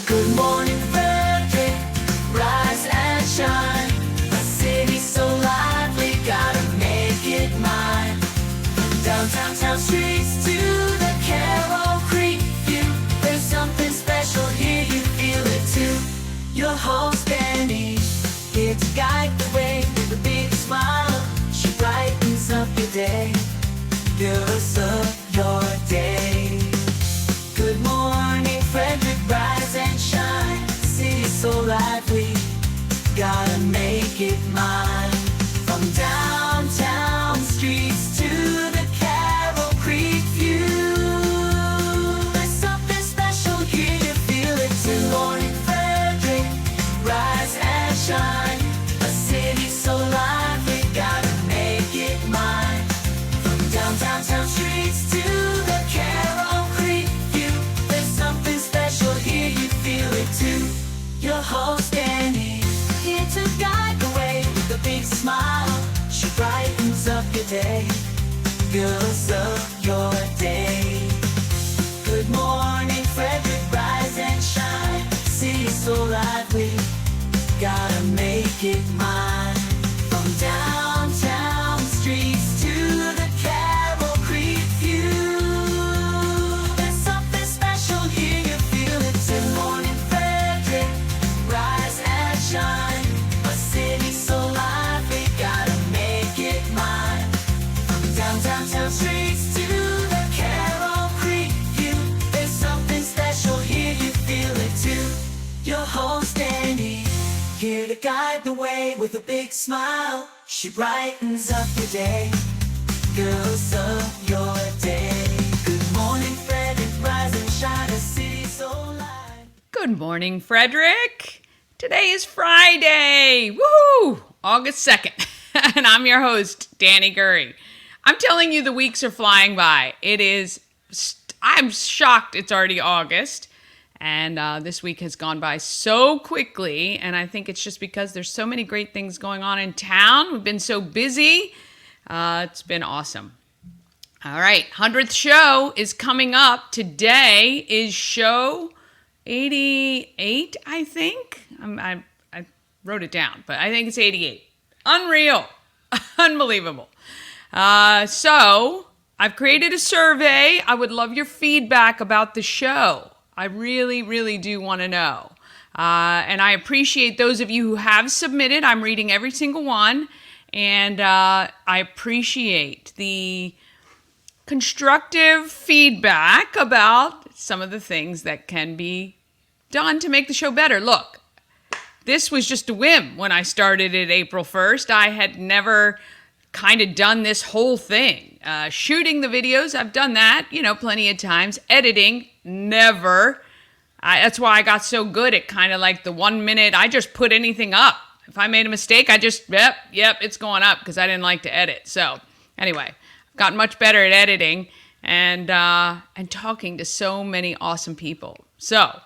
Good morning, Frederick, rise and shine. A city so lively, gotta make it mine. Downtown town streets to the Carroll Creek view. There's something special here, you feel it too. Your host Dani, here to guide the way with a big smile. She brightens up your day, fills up your day. Good morning, Frederick, rise and shine. City so lively, gotta make it mine. From downtown streets to the Carroll Creek view. There's something special here, you feel it too. Good morning, Frederick, rise and shine. A city so lively, gotta make it mine. From downtown streets to the Carroll Creek view. There's something special here, you feel it too. Your host Dani, here to guide the way with a big smile. She brightens up your day, fills up your day. Good morning, Frederick, rise and shine. City so lively, gotta make it mine. From downtown streets to the Carroll Creek view. There's something special here, you feel it too. Good morning, Frederick, rise and shine. A city so lively, gotta make it mine. From downtown streets to the Carroll Creek view. There's something special here, you feel it too. Your host Dani, here to guide the way with a big smile. She brightens up your day, fills up your day. Good morning, Frederick, rise and shine. A city so light. Good morning, Frederick. Today is Friday. Woohoo! August 2nd. And I'm your host, Dani Gurry. I'm telling you, the weeks are flying by. I'm shocked it's already August. And this week has gone by so quickly. And I think it's just because there's so many great things going on in town. We've been so busy. It's been awesome. All right, 100th show is coming up. Today is show 88, I think. I wrote it down, but I think it's 88. Unreal. Unbelievable. So I've created a survey. I would love your feedback about the show. I really, really do want to know. And I appreciate those of you who have submitted. I'm reading every single one. And I appreciate the constructive feedback about some of the things that can be done to make the show better. Look, this was just a whim when I started it April 1st. I had never kind of done this whole thing. Shooting the videos, I've done that, plenty of times. Editing, never. That's why I got so good at kind of like the 1 minute, I just put anything up. If I made a mistake, I just, yep, it's going up because I didn't like to edit. So anyway, I've gotten much better at editing and talking to so many awesome people. So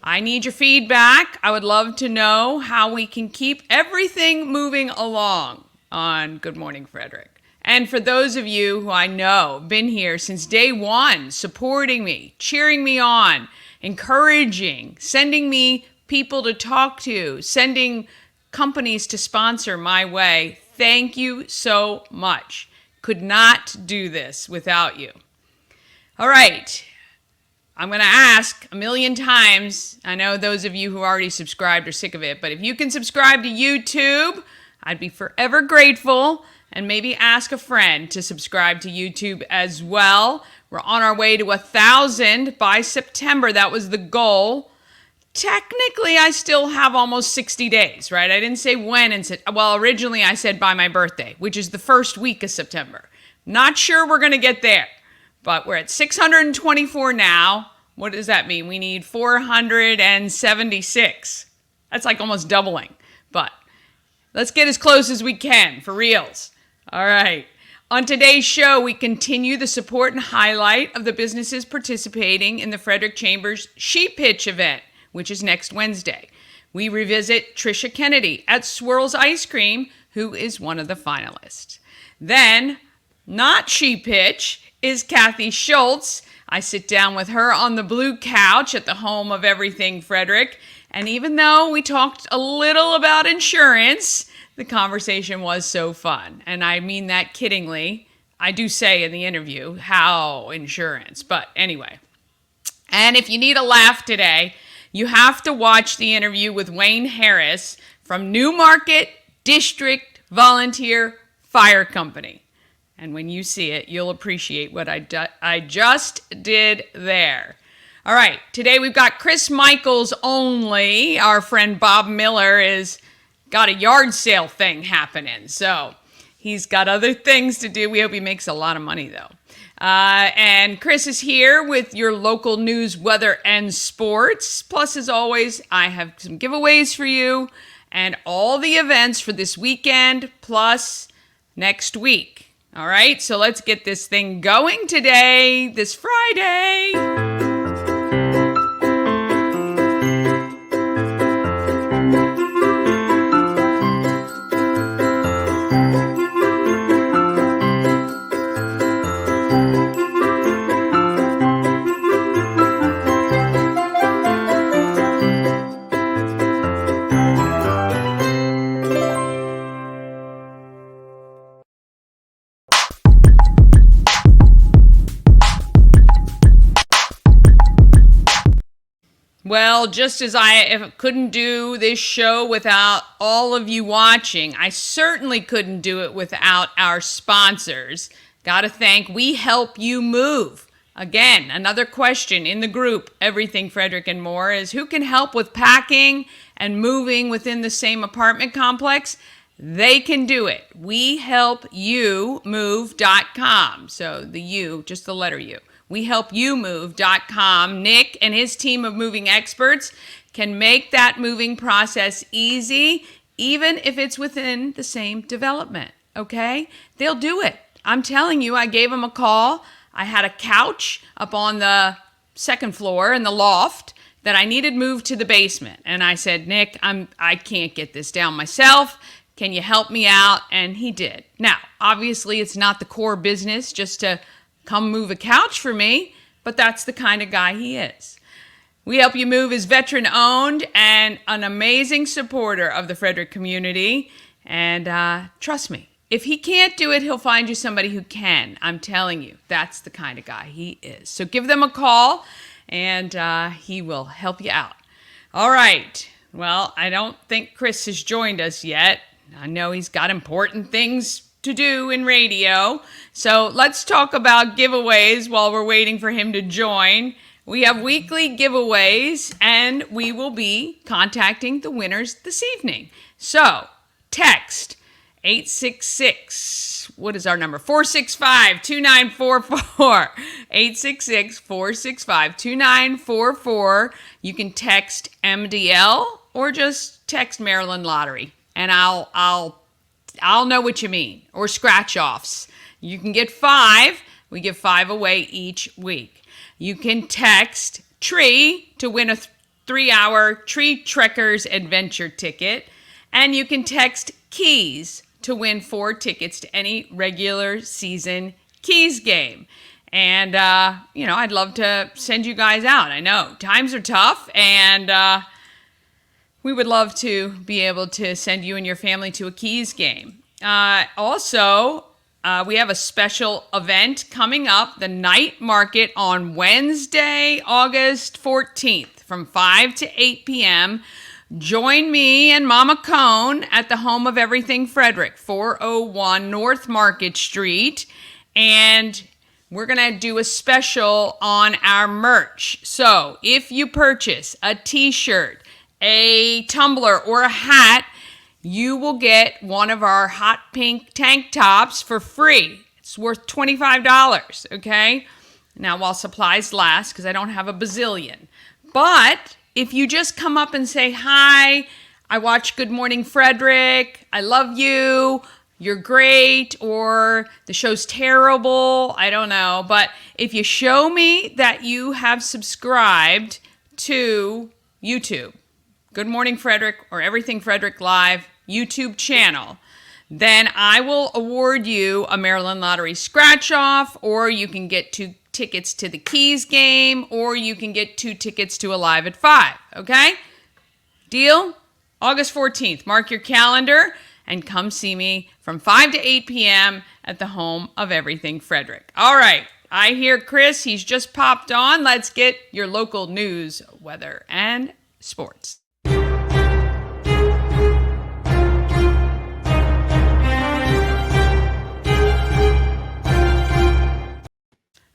I need your feedback. I would love to know how we can keep everything moving along on Good Morning Frederick. And for those of you who I know have been here since day one, supporting me, cheering me on, encouraging, sending me people to talk to, sending companies to sponsor my way, thank you so much. Could not do this without you. All right. I'm going to ask a million times. I know those of you who already subscribed are sick of it, but if you can subscribe to YouTube, I'd be forever grateful. And maybe ask a friend to subscribe to YouTube as well. We're on our way to 1,000 by September. That was the goal. Technically, I still have almost 60 days, right? I didn't say when. Originally I said by my birthday, which is the first week of September. Not sure we're going to get there, but we're at 624 now. What does that mean? We need 476. That's like almost doubling, but let's get as close as we can for reals. All right. On today's show, we continue the support and highlight of the businesses participating in the Frederick Chambers She Pitch event, which is next Wednesday. We revisit Tricia Kennedy at Swirls Ice Cream, who is one of the finalists. Then, not She Pitch, is Kathy Schultze. I sit down with her on the blue couch at the home of Everything Frederick. And even though we talked a little about insurance, the conversation was so fun. And I mean that kiddingly. I do say in the interview, how insurance. But anyway. And if you need a laugh today, you have to watch the interview with Wayne Harris from Newmarket District Volunteer Fire Company. And when you see it, you'll appreciate what I just did there. All right, today we've got Chris Michaels only. Our friend Bob Miller is got a yard sale thing happening, so he's got other things to do. We hope he makes a lot of money, though. And Chris is here with your local news, weather, and sports. Plus, as always, I have some giveaways for you and all the events for this weekend, plus next week. All right, so let's get this thing going today, this Friday. Well, just as I couldn't do this show without all of you watching, I certainly couldn't do it without our sponsors. Gotta thank We Help You Move. Again, another question in the group, Everything Frederick and More, is who can help with packing and moving within the same apartment complex? They can do it. WeHelpYouMove.com. So the U, just the letter U. WeHelpYouMove.com. Nick and his team of moving experts can make that moving process easy, even if it's within the same development, okay? They'll do it. I'm telling you, I gave them a call. I had a couch up on the second floor in the loft that I needed moved to the basement. And I said, Nick, I can't get this down myself. Can you help me out? And he did. Now, obviously, it's not the core business just to come move a couch for me, but that's the kind of guy he is. We Help You Move is veteran owned and an amazing supporter of the Frederick community. And trust me, if he can't do it, he'll find you somebody who can. I'm telling you, that's the kind of guy he is. So give them a call and he will help you out. All right. Well, I don't think Chris has joined us yet. I know he's got important things to do in radio. So let's talk about giveaways while we're waiting for him to join. We have weekly giveaways and we will be contacting the winners this evening. So text 866, what is our number? 465-2944. 866-465-2944. You can text MDL or just text Maryland Lottery and I'll know what you mean, or scratch offs. You can get 5. We give 5 away each week. You can text TREE to win a 3-hour Tree Trekkers adventure ticket. And you can text KEYS to win 4 tickets to any regular season KEYS game. And, I'd love to send you guys out. I know times are tough and, we would love to be able to send you and your family to a KEYS game. Also, we have a special event coming up, the night market on Wednesday, August 14th from 5 to 8 p.m. Join me and Mama Cone at the home of Everything Frederick, 401 North Market Street. And we're going to do a special on our merch. So if you purchase a t-shirt, a tumbler, or a hat, you will get one of our hot pink tank tops for free. It's worth $25, okay? Now, while supplies last, because I don't have a bazillion. But if you just come up and say, hi, I watch Good Morning Frederick, I love you, you're great, or the show's terrible, I don't know. But if you show me that you have subscribed to YouTube, Good Morning Frederick or Everything Frederick Live YouTube channel, then I will award you a Maryland Lottery scratch off, or you can get 2 tickets to the Keys game, or you can get 2 tickets to Alive at 5, okay? Deal? August 14th. Mark your calendar and come see me from 5 to 8 p.m. at the home of everything Frederick. All right. I hear Chris. He's just popped on. Let's get your local news, weather, and sports.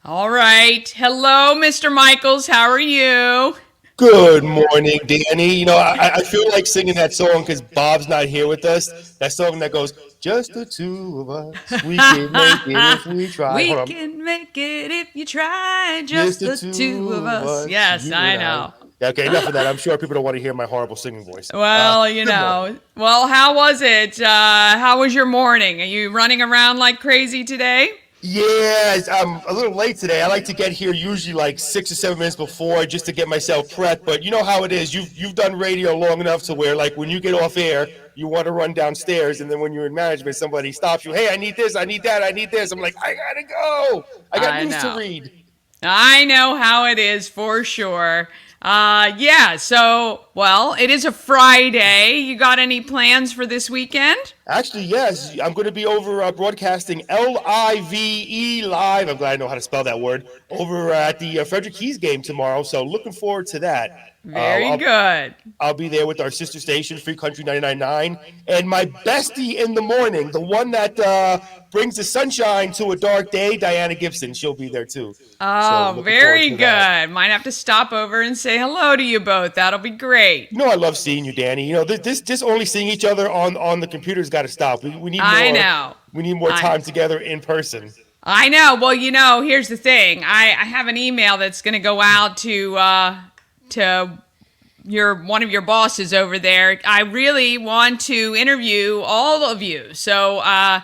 All right. Hello, Mr. Michaels. How are you? Good morning, Dani. You know, I feel like singing that song because Bob's not here with us. That song that goes, just the two of us. We can make it if we try. We Hold on. can make it if you try. Just the two of us. Yes, I know. Okay, enough of that. I'm sure people don't want to hear my horrible singing voice. Well, Good morning. Well, how was it? How was your morning? Are you running around like crazy today? Yeah, I'm a little late today. I like to get here usually like 6 or 7 minutes before just to get myself prepped. But you know how it is. You've done radio long enough to where like when you get off air, you want to run downstairs, and then when you're in management, somebody stops you. Hey, I need this, I need that, I need this. I'm like, I gotta go. I got news to read. I know how it is for sure. Well, it is a Friday. You got any plans for this weekend? Actually, yes. I'm going to be over broadcasting LIVE live. I'm glad I know how to spell that word. Over at the Frederick Keys game tomorrow. So looking forward to that. Very good. I'll be there with our sister station, Free Country 99.9. And my bestie in the morning, the one that brings the sunshine to a dark day, Diana Gibson. She'll be there too. Oh, very good. Might have to stop over and say hello to you both. That'll be great. You know, I love seeing you, Dani. You know, this only seeing each other on the computer's got to stop. We need more. I know. We need more time together in person. I know. Well, here's the thing. I have an email that's going to go out to one of your bosses over there. I really want to interview all of you. So I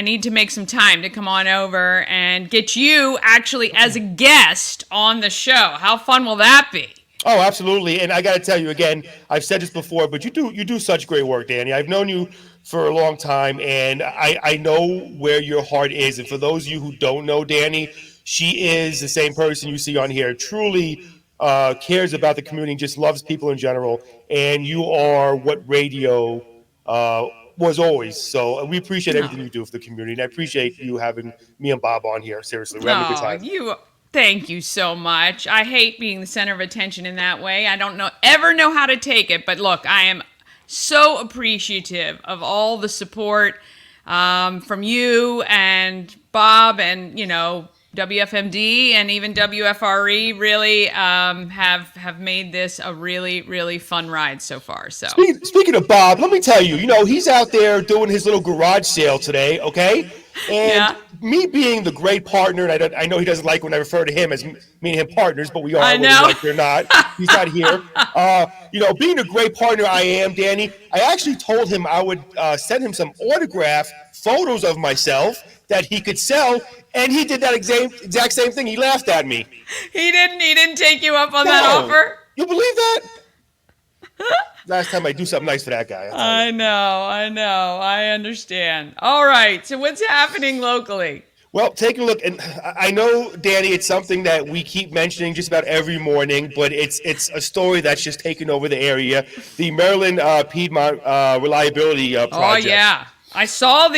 need to make some time to come on over and get you actually as a guest on the show. How fun will that be? Oh, absolutely. And I got to tell you again, I've said this before, but you do such great work, Dani. I've known you for a long time, and I know where your heart is. And for those of you who don't know Dani, she is the same person you see on here. Truly cares about the community, just loves people in general. And you are what radio was always. So we appreciate everything you do for the community. And I appreciate you having me and Bob on here. Seriously, we're having a good time. Thank you so much. I hate being the center of attention in that way. I don't ever know how to take it. But look, I am so appreciative of all the support from you and Bob and, WFMD and even WFRE really have made this a really, really fun ride so far. So speaking of Bob, let me tell you, he's out there doing his little garage sale today, okay? And me being the great partner, and I know he doesn't like when I refer to him as me and him partners, but we are, whether you like it or not. He's not here. Being a great partner I am, Dani, I actually told him I would send him some autograph photos of myself that he could sell, and he did that exact same thing. He laughed at me. He didn't take you up on that offer? You believe that? Last time I do something nice for that guy. I know. I understand. All right. So what's happening locally? Well, take a look. And I know, Dani, it's something that we keep mentioning just about every morning, but it's a story that's just taken over the area. The Maryland Piedmont Reliability Project. Oh, yeah. I saw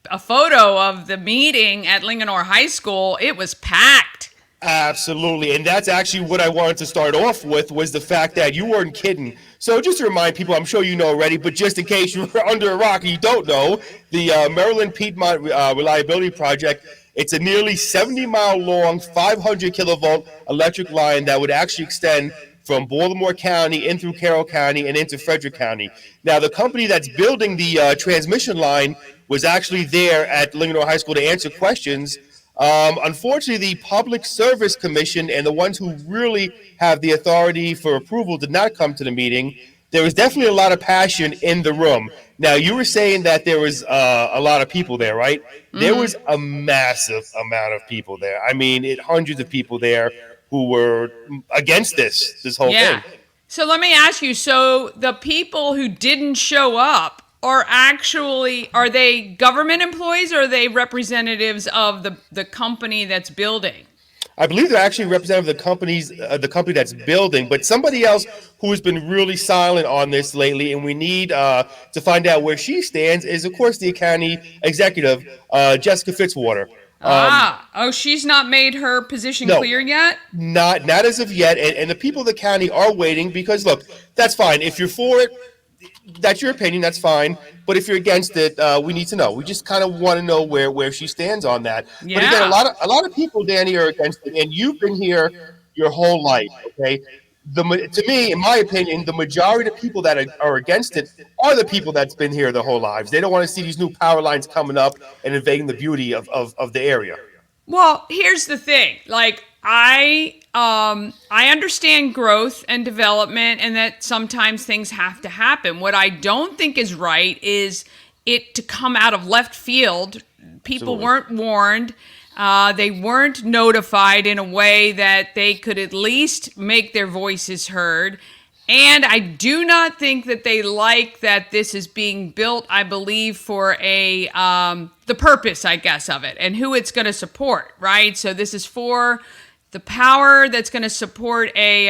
a photo of the meeting at Linganore High School. It was packed. Absolutely. And that's actually what I wanted to start off with, was the fact that you weren't kidding. So just to remind people, I'm sure you know already, but just in case you're under a rock and you don't know, the Maryland Piedmont Reliability Project, it's a nearly 70-mile long, 500 kilovolt electric line that would actually extend from Baltimore County in through Carroll County and into Frederick County. Now, the company that's building the transmission line was actually there at Linganore High School to answer questions. Unfortunately, the Public Service Commission and the ones who really have the authority for approval did not come to the meeting. There was definitely a lot of passion in the room. Now, you were saying that there was a lot of people there, right? Mm-hmm. There was a massive amount of people there. I mean, hundreds of people there who were against this whole thing. So let me ask you, so the people who didn't show up, are they government employees, or are they representatives of the company that's building? I believe they're actually representative of the company that's building, but somebody else who has been really silent on this lately, and we need to find out where she stands, is of course the county executive, Jessica Fitzwater. She's not made her position No, clear yet? not as of yet, and the people of the county are waiting because look, that's fine. If you're for it, that's your opinion. That's fine. But if you're against it, we need to know. We just kind of want to know where she stands on that. Yeah. But again, a lot of people, Dani, are against it, and you've been here your whole life. Okay. To me, in my opinion, the majority of people that are against it are the people that's been here their whole lives. They don't want to see these new power lines coming up and invading the beauty of the area. Well, here's the thing. Like, I understand growth and development and that sometimes things have to happen. What I don't think is right is it to come out of left field. People Absolutely. weren't warned. They weren't notified in a way that they could at least make their voices heard. And I do not think that they like that this is being built, I believe, for the purpose, I guess, of it and who it's going to support, right? So this is for the power that's going to support a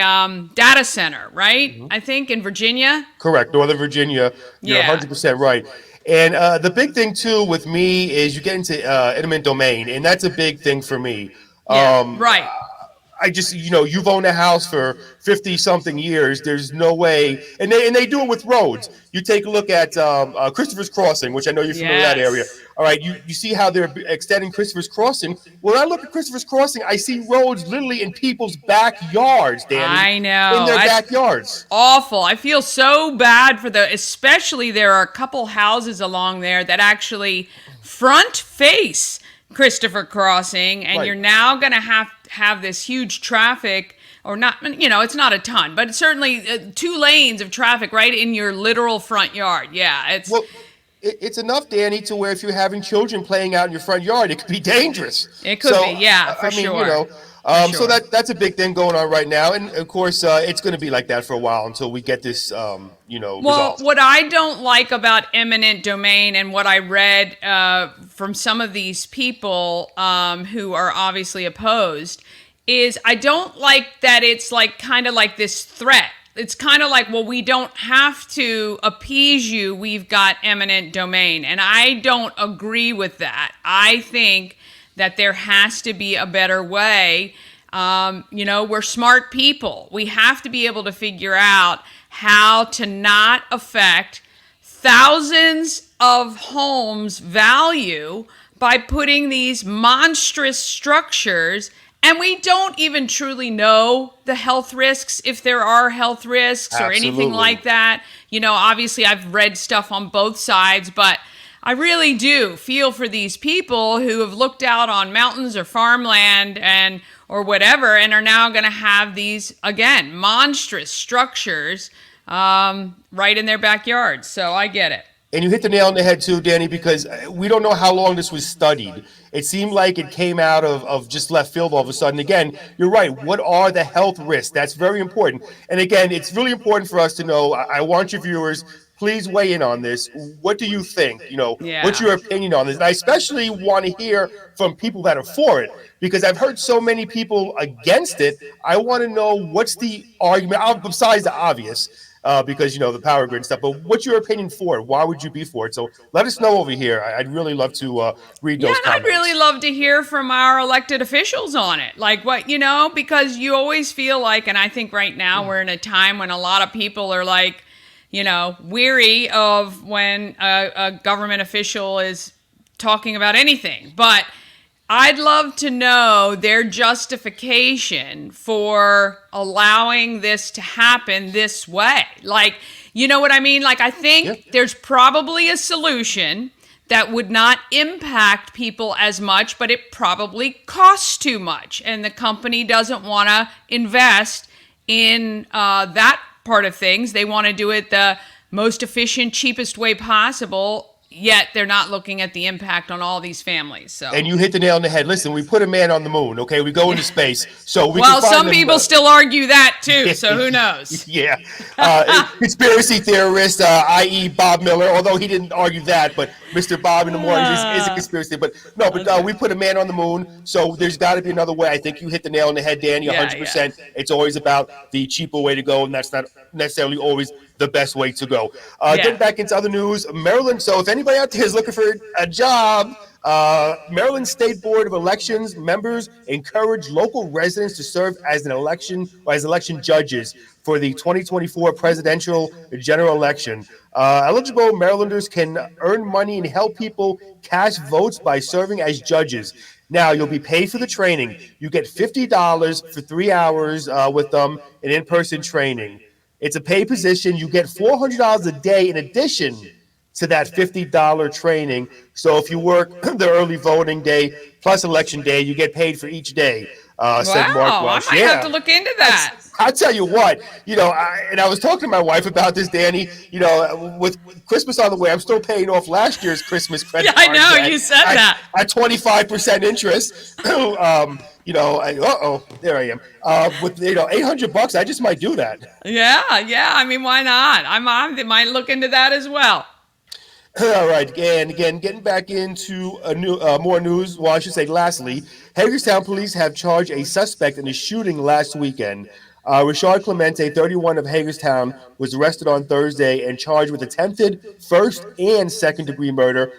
data center, right? Mm-hmm. I think in Virginia. Correct. Northern Virginia. You're Yeah. 100% right. And the big thing, too, with me is you get into eminent domain, and that's a big thing for me. Yeah, right. I just, you've owned a house for 50-something years. There's no way. And they do it with roads. You take a look at Christopher's Crossing, which I know you're familiar with that area. All right, you see how they're extending Christopher's Crossing. When I look at Christopher's Crossing, I see roads literally in people's backyards, Dani. I know. In their backyards. Awful. I feel so bad for especially there are a couple houses along there that actually front face Christopher Crossing, and Right. You're now going to have this huge traffic, or not, it's not a ton, but it's certainly 2 lanes of traffic right in your literal front yard. Yeah, It's enough, Dani, to where if you're having children playing out in your front yard, it could be dangerous. It could be, yeah, for sure. So that's a big thing going on right now, and of course, it's going to be like that for a while until we get this, Well, resolved. what I don't like about eminent domain and what I read from some of these people who are obviously opposed is I don't like that it's like kind of like this threat. It's kind of like, well, we don't have to appease you. We've got eminent domain. And I don't agree with that. I think that there has to be a better way. We're smart people. We have to be able to figure out how to not affect thousands of homes' value by putting these monstrous structures. And we don't even truly know the health risks, if there are health risks or anything Absolutely. like that. Obviously I've read stuff on both sides, but I really do feel for these people who have looked out on mountains or farmland or whatever and are now going to have these, again, monstrous structures right in their backyards. So I get it. And you hit the nail on the head too, Dani, because we don't know how long this was studied. It seemed like it came out of just left field all of a sudden. Again, you're right. What are the health risks? That's very important. And again, it's really important for us to know. I want your viewers, please weigh in on this. What do you think? Yeah. What's your opinion on this? And I especially want to hear from people that are for it, because I've heard so many people against it. I want to know what's the argument, besides the obvious. Because the power grid and stuff, but what's your opinion for it? Why would you be for it? So let us know over here. I'd really love to read those comments. I'd really love to hear from our elected officials on it. Like what, because you always feel like, and I think right now we're in a time when a lot of people are like, weary of when a government official is talking about anything. But I'd love to know their justification for allowing this to happen this way. Like, you know what I mean? Like, I think there's probably a solution that would not impact people as much, but it probably costs too much. And the company doesn't want to invest in that part of things. They want to do it the most efficient, cheapest way possible. yet they're not looking at the impact on all these families. So. And you hit the nail on the head. Listen, we put a man on the moon, okay? We go into space. So we well, can find some them, people still argue that too, so who knows? Yeah. Conspiracy theorist, i.e. Bob Miller, although he didn't argue that, but Mr. Bob in the morning is a conspiracy. But no, we put a man on the moon, so there's got to be another way. I think you hit the nail on the head, Danny, 100%. Yeah. It's always about the cheaper way to go, and that's not necessarily always the best way to go. Getting back into other news, Maryland. So if anybody out there is looking for a job, Maryland State Board of Elections members encourage local residents to serve as election judges for the 2024 presidential general election. Eligible Marylanders can earn money and help people cast votes by serving as judges. Now, you'll be paid for the training. You get $50 for 3 hours with them in in-person training. It's a paid position. You get $400 a day in addition to that $50 training. So if you work the early voting day plus election day, you get paid for each day, said Mark Welsh. I might have to look into that. I'll tell you what, I was talking to my wife about this, Danny, with Christmas on the way, I'm still paying off last year's Christmas credit card. I know, you said that. At 25% interest. There I am. With $800, I just might do that. Yeah. I mean, why not? I might look into that as well. All right, and again, getting back into more news. Well, I should say, lastly, Hagerstown police have charged a suspect in a shooting last weekend. Richard Clemente, 31 of Hagerstown, was arrested on Thursday and charged with attempted first and second degree murder,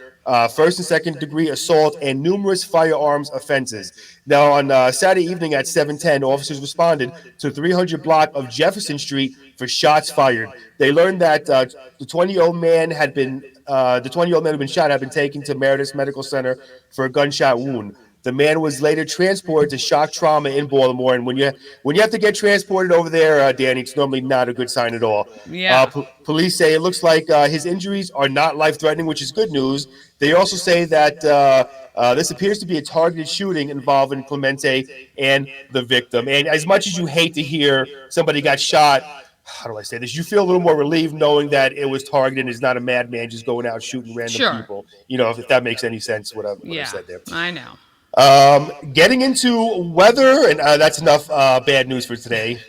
first and second degree assault, and numerous firearms offenses. Now, on Saturday evening at 7:10, officers responded to 300 block of Jefferson Street for shots fired. They learned that the 20-year-old man who had been shot had been taken to Meredith Medical Center for a gunshot wound. The man was later transported to shock trauma in Baltimore, and when you have to get transported over there, Danny, it's normally not a good sign at all. Yeah. Police say it looks like his injuries are not life-threatening, which is good news. They also say that this appears to be a targeted shooting involving Clemente and the victim. And as much as you hate to hear somebody got shot, how do I say this? You feel a little more relieved knowing that it was targeted and it's not a madman just going out shooting random people. If that makes any sense, what I said there. I know. Getting into weather, and that's enough bad news for today.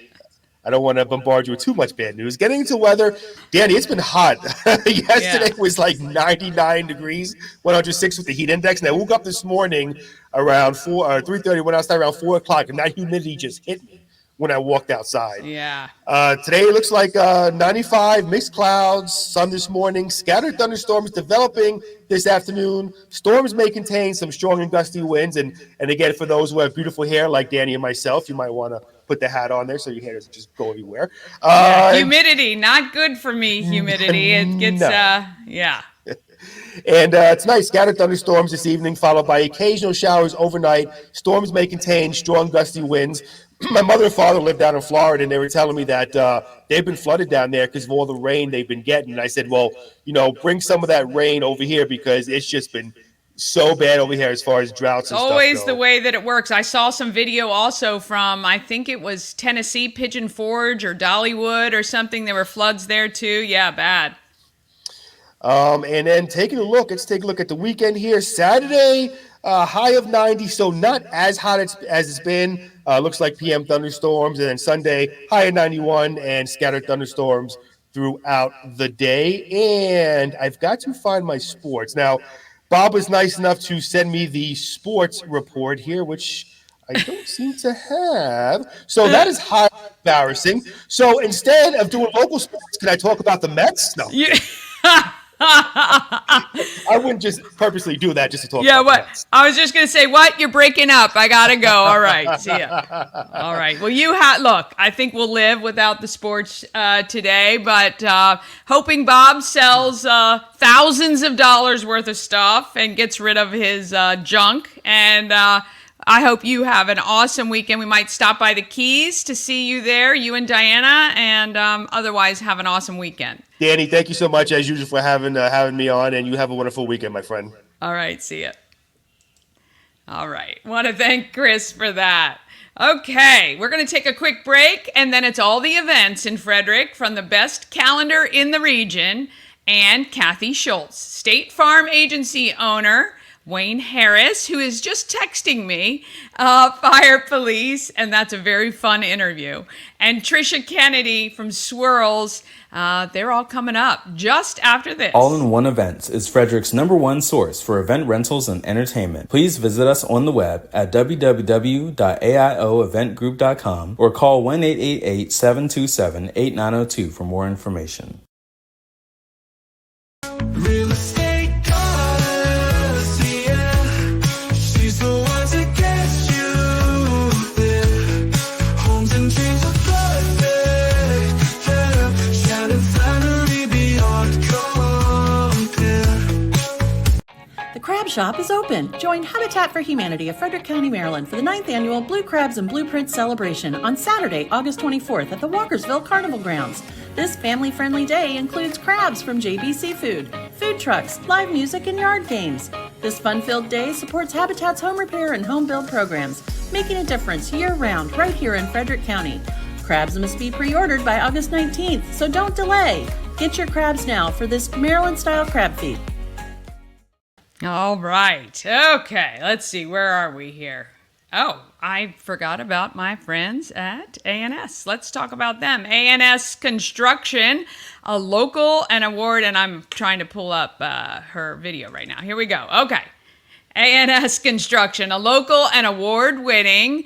I don't want to bombard you with too much bad news. Getting into weather, Danny, it's been hot. Yesterday was like 99 degrees, 106 with the heat index. And I woke up this morning around 3:30, went outside around 4 o'clock, and that humidity just hit me when I walked outside. Yeah. Today it looks like 95, mixed clouds, sun this morning, scattered thunderstorms developing this afternoon. Storms may contain some strong and gusty winds. And again, for those who have beautiful hair like Danny and myself, you might want to put the hat on there so your hair doesn't just go everywhere. Humidity, not good for me, humidity. It gets, And tonight, scattered thunderstorms this evening, followed by occasional showers overnight. Storms may contain strong gusty winds. My mother and father live down in Florida, and they were telling me that they've been flooded down there because of all the rain they've been getting. And I said, well, bring some of that rain over here because it's just been so bad over here as far as droughts and stuff go. Always the way that it works. I saw some video also from, I think it was Tennessee, Pigeon Forge or Dollywood or something. There were floods there too. Yeah, bad. And then let's take a look at the weekend here. Saturday, high of 90, so not as hot as it's been. Looks like PM thunderstorms. And then Sunday, high of 91 and scattered thunderstorms throughout the day. And I've got to find my sports. Now, Bob was nice enough to send me the sports report here, which I don't seem to have. So that is highly embarrassing. So instead of doing local sports, can I talk about the Mets? No. Yeah. I wouldn't just purposely do that just to talk about Mets. I was just going to say, what? You're breaking up. I got to go. All right. See ya. All right. Well, look, I think we'll live without the sports today, but hoping Bob sells thousands of dollars worth of stuff and gets rid of his junk. And I hope you have an awesome weekend. We might stop by the Keys to see you there, you and Diana, and otherwise have an awesome weekend. Danny, thank you so much, as usual, for having me on, and you have a wonderful weekend, my friend. All right, see ya. All right, want to thank Chris for that. Okay, we're going to take a quick break, and then it's all the events in Frederick from the best calendar in the region. and Kathy Schultze, State Farm Agency owner, Wayne Harris, who is just texting me, fire police, and that's a very fun interview. And Tricia Kennedy from Swirls, they're all coming up just after this. All-in-One Events is Frederick's #1 source for event rentals and entertainment. Please visit us on the web at www.aioeventgroup.com or call 1-888-727-8902 for more information. Real estate goddess, yeah. She's the one to get you there. Homes and dreams are perfect, yeah. Shining finally beyond compare. The Crab Shop is open. Join Habitat for Humanity of Frederick County, Maryland for the 9th annual Blue Crabs and Blueprints celebration on Saturday, August 24th at the Walkersville Carnival Grounds. This family-friendly day includes crabs from JB Seafood, food trucks, live music, and yard games. This fun-filled day supports Habitat's home repair and home build programs, making a difference year-round right here in Frederick County. Crabs must be pre-ordered by August 19th, so don't delay. Get your crabs now for this Maryland-style crab feed. All right. Okay, let's see. Where are we here? Oh, I forgot about my friends at A&S. Let's talk about them. A&S Construction, a local and award, and I'm trying to pull up her video right now. Here we go. Okay. A&S Construction, a local and award-winning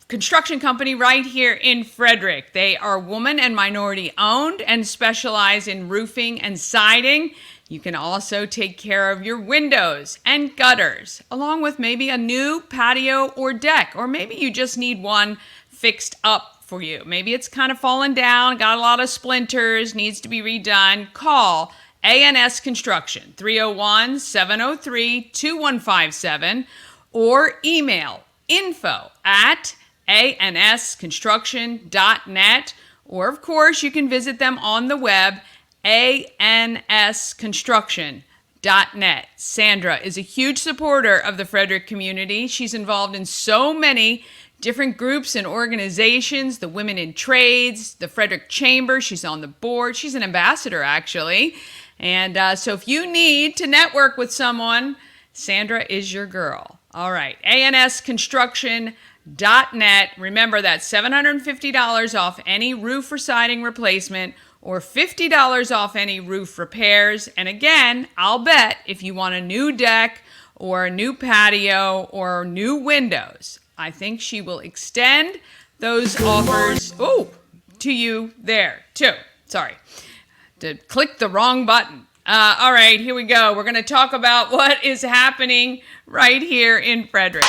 construction company right here in Frederick. They are woman and minority owned and specialize in roofing and siding. You can also take care of your windows and gutters, along with maybe a new patio or deck, or maybe you just need one fixed up for you. Maybe it's kind of fallen down, got a lot of splinters, needs to be redone. Call A&S Construction, 301-703-2157, or email info@ansconstruction.net, or of course you can visit them on the web, ansconstruction.net. Sandra is a huge supporter of the Frederick community. She's involved in so many different groups and organizations, the Women in Trades, the Frederick Chamber. She's on the board. She's an ambassador, actually. And so if you need to network with someone, Sandra is your girl. All right, ansconstruction.net. Remember that $750 off any roof or siding replacement, or $50 off any roof repairs. And again, I'll bet if you want a new deck or a new patio or new windows, I think she will extend those offers to you there too. Sorry, to click the wrong button. All right, here we go. We're going to talk about what is happening right here in Frederick.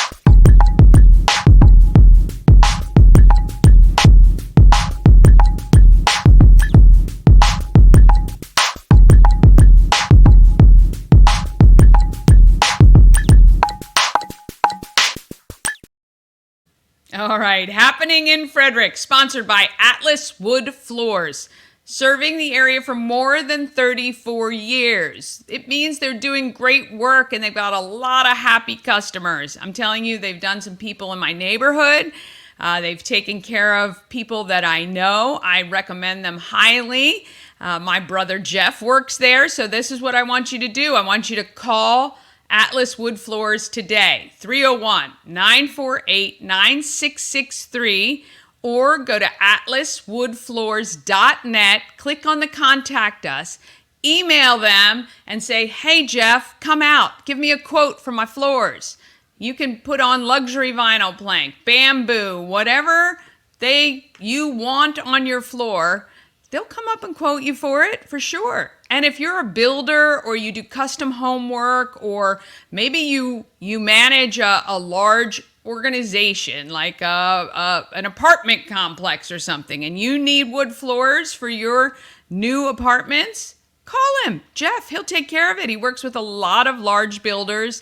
All right, happening in Frederick, sponsored by Atlas Wood Floors, serving the area for more than 34 years. It means they're doing great work and they've got a lot of happy customers. I'm telling you, they've done some people in my neighborhood. They've taken care of people that I know. I recommend them highly. My brother Jeff works there, so this is what I want you to do. I want you to call Atlas Wood Floors today, 301-948-9663, or go to atlaswoodfloors.net, click on the Contact Us, email them and say, hey Jeff, come out, give me a quote for my floors. You can put on luxury vinyl plank, bamboo, whatever you want on your floor. They'll come up and quote you for it, for sure. And if you're a builder or you do custom homework, or maybe you manage a large organization like an apartment complex or something, and you need wood floors for your new apartments, call him. Jeff, he'll take care of it. He works with a lot of large builders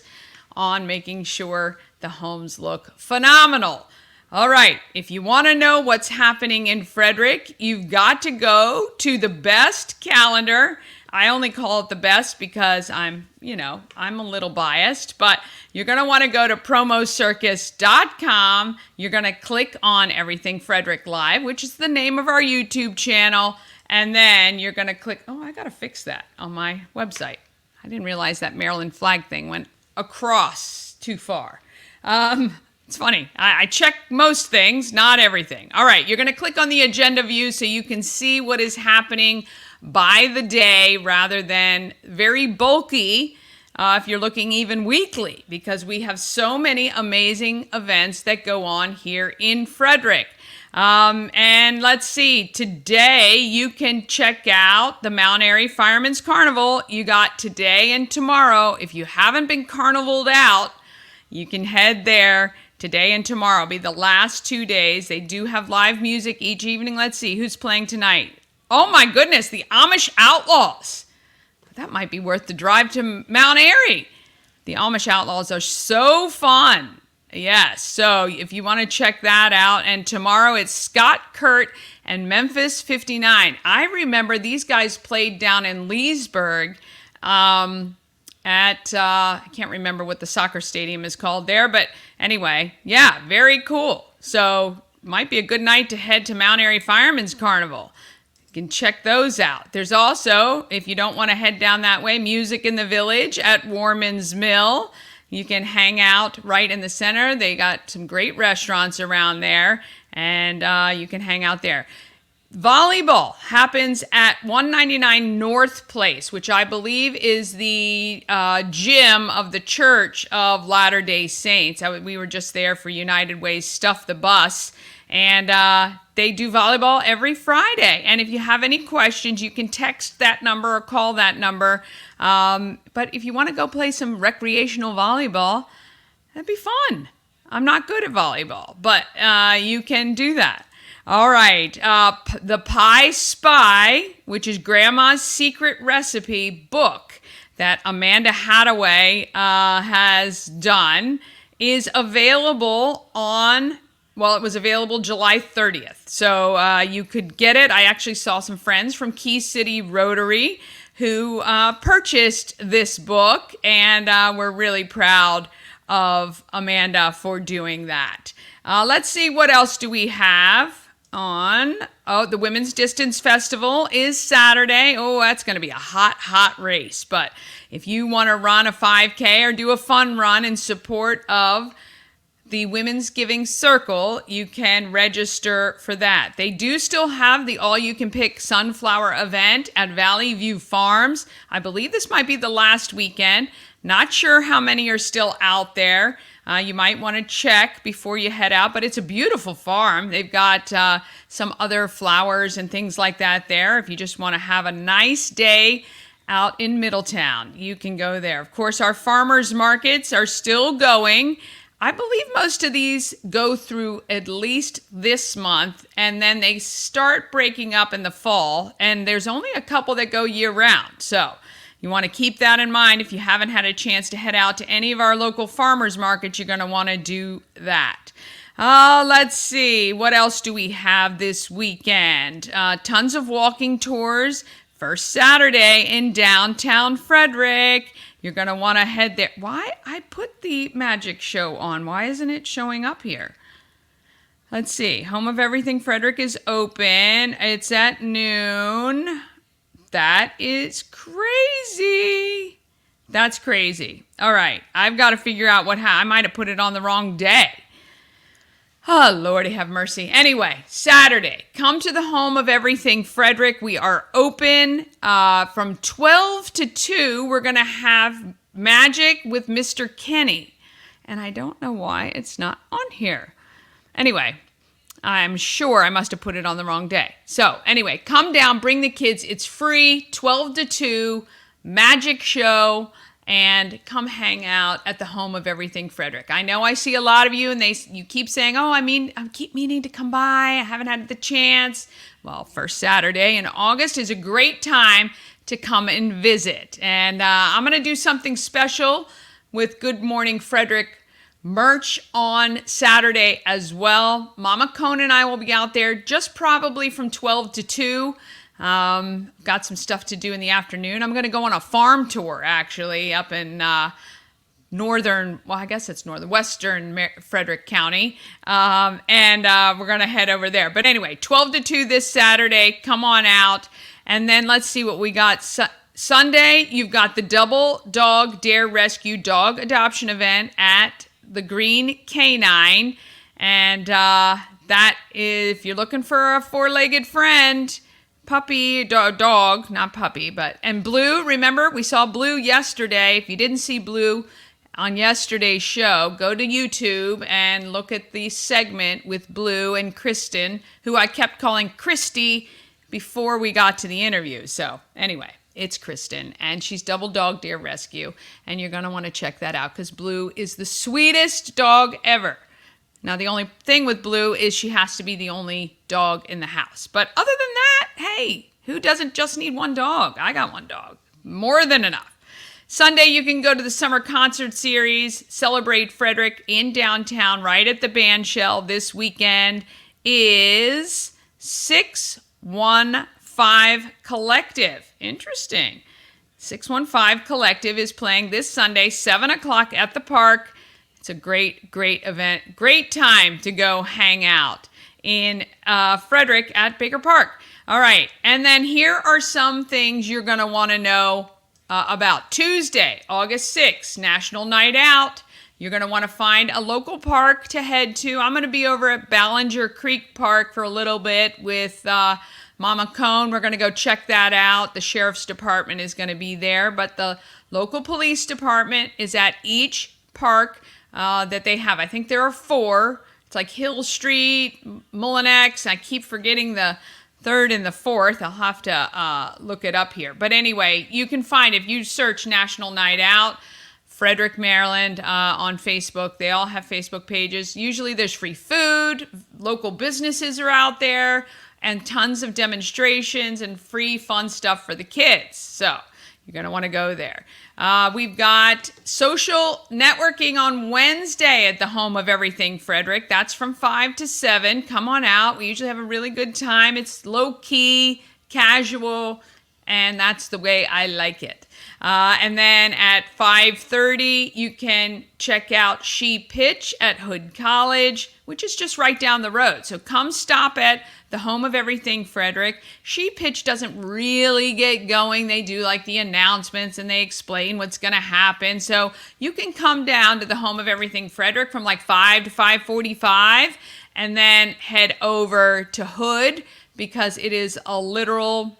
on making sure the homes look phenomenal. All right, if you want to know what's happening in Frederick, you've got to go to the best calendar. I only call it the best because I'm a little biased, but you're going to want to go to promocircus.com. You're going to click on Everything Frederick Live, which is the name of our YouTube channel, And then you're going to click, oh, I got to fix that on my website. I didn't realize that Maryland flag thing went across too far. It's funny. I check most things, not everything. All right, you're going to click on the agenda view so you can see what is happening by the day rather than very bulky if you're looking even weekly, because we have so many amazing events that go on here in Frederick. And let's see, today you can check out the Mount Airy Firemen's Carnival. You got today and tomorrow. If you haven't been carnivaled out, you can head there. Today and tomorrow will be the last 2 days. They do have live music each evening. Let's see, who's playing tonight? Oh my goodness, the Amish Outlaws. That might be worth the drive to Mount Airy. The Amish Outlaws are so fun. Yes, so if you want to check that out. And tomorrow it's Scott Kurt and Memphis 59. I remember these guys played down in Leesburg I can't remember what the soccer stadium is called there. But anyway, yeah, very cool. So might be a good night to head to Mount Airy Firemen's Carnival. You can check those out. There's also, if you don't want to head down that way, Music in the Village at Warman's Mill. You can hang out right in the center. They got some great restaurants around there, and you can hang out there. Volleyball happens at 199 North Place, which I believe is the gym of the Church of Latter-day Saints. We were just there for United Way's Stuff the Bus, and they do volleyball every Friday. And if you have any questions, you can text that number or call that number. But if you want to go play some recreational volleyball, that'd be fun. I'm not good at volleyball, but you can do that. All right, the Pie Spy, which is Grandma's Secret Recipe book that Amanda Hadaway has done, is available on, well, it was available July 30th. So you could get it. I actually saw some friends from Key City Rotary who purchased this book, and we're really proud of Amanda for doing that. Let's see, what else do we have on? Oh, the Women's Distance Festival is Saturday. Oh, that's going to be a hot race. But if you want to run a 5K or do a fun run in support of the Women's Giving Circle, you can register for that. They do still have the all-you-can-pick sunflower event at Valley View Farms. I believe this might be the last weekend. Not sure how many are still out there. You might want to check before you head out, but it's a beautiful farm. They've got some other flowers and things like that there. If you just want to have a nice day out in Middletown, you can go there. Of course, our farmers markets are still going. I believe most of these go through at least this month, and then they start breaking up in the fall, and there's only a couple that go year-round. So you want to keep that in mind. If you haven't had a chance to head out to any of our local farmers markets, you're going to want to do that. Let's see. What else do we have this weekend? Tons of walking tours. First Saturday in downtown Frederick. You're going to want to head there. Why? I put the magic show on. Why isn't it showing up here? Let's see. Home of Everything Frederick is open. It's at noon. That is crazy. That's crazy. All right. I've got to figure out I might have put it on the wrong day. Oh, Lordy have mercy. Anyway, Saturday, come to the Home of Everything Frederick. We are open from 12 to 2. We're going to have Magic with Mr. Kenny. And I don't know why it's not on here. Anyway, I'm sure I must have put it on the wrong day. So anyway, come down, bring the kids. It's free, 12 to 2, magic show, and come hang out at the Home of Everything Frederick. I know I see a lot of you, and you keep saying, oh, I keep meaning to come by. I haven't had the chance. Well, first Saturday in August is a great time to come and visit. And I'm going to do something special with Good Morning Frederick merch on Saturday as well. Mama Cone and I will be out there just probably from 12 to 2. Got some stuff to do in the afternoon. I'm going to go on a farm tour, actually, up in western Frederick County. And we're going to head over there. But anyway, 12 to 2 this Saturday. Come on out. And then let's see what we got. Sunday, you've got the Double Dog Dare Rescue Dog Adoption Event at the Green Canine. And that is, if you're looking for a four-legged friend, puppy, dog, not puppy, but, and Blue, remember, we saw Blue yesterday. If you didn't see Blue on yesterday's show, go to YouTube and look at the segment with Blue and Kristen, who I kept calling Christy before we got to the interview. So anyway, it's Kristen, and she's Double Dog Dare Rescue, and you're going to want to check that out because Blue is the sweetest dog ever. Now, the only thing with Blue is she has to be the only dog in the house. But other than that, hey, who doesn't just need one dog? I got one dog. More than enough. Sunday, you can go to the summer concert series, Celebrate Frederick in downtown, right at the band shell. This weekend is 615 Collective. Interesting. 615 Collective is playing this Sunday, 7 o'clock at the park. It's a great, great event. Great time to go hang out in Frederick at Baker Park. All right. And then here are some things you're going to want to know about. Tuesday, August 6th, National Night Out. You're going to want to find a local park to head to. I'm going to be over at Ballinger Creek Park for a little bit with Mama Cone. We're going to go check that out. The Sheriff's Department is going to be there. But the local police department is at each park that they have. I think there are 4. It's like Hill Street, Mullinex. I keep forgetting the 3rd and the 4th. I'll have to look it up here. But anyway, you can find, if you search National Night Out, Frederick, Maryland, on Facebook. They all have Facebook pages. Usually there's free food. Local businesses are out there. And tons of demonstrations and free fun stuff for the kids. So you're going to want to go there. We've got social networking on Wednesday at the Home of Everything Frederick. That's from 5 to 7. Come on out. We usually have a really good time. It's low-key, casual, and that's the way I like it. And then at 5:30, you can check out She Pitch at Hood College, which is just right down the road. So come stop at the Home of Everything Frederick. She Pitch doesn't really get going. They do like the announcements and they explain what's going to happen. So you can come down to the Home of Everything Frederick from like 5 to 5:45 and then head over to Hood because it is a literal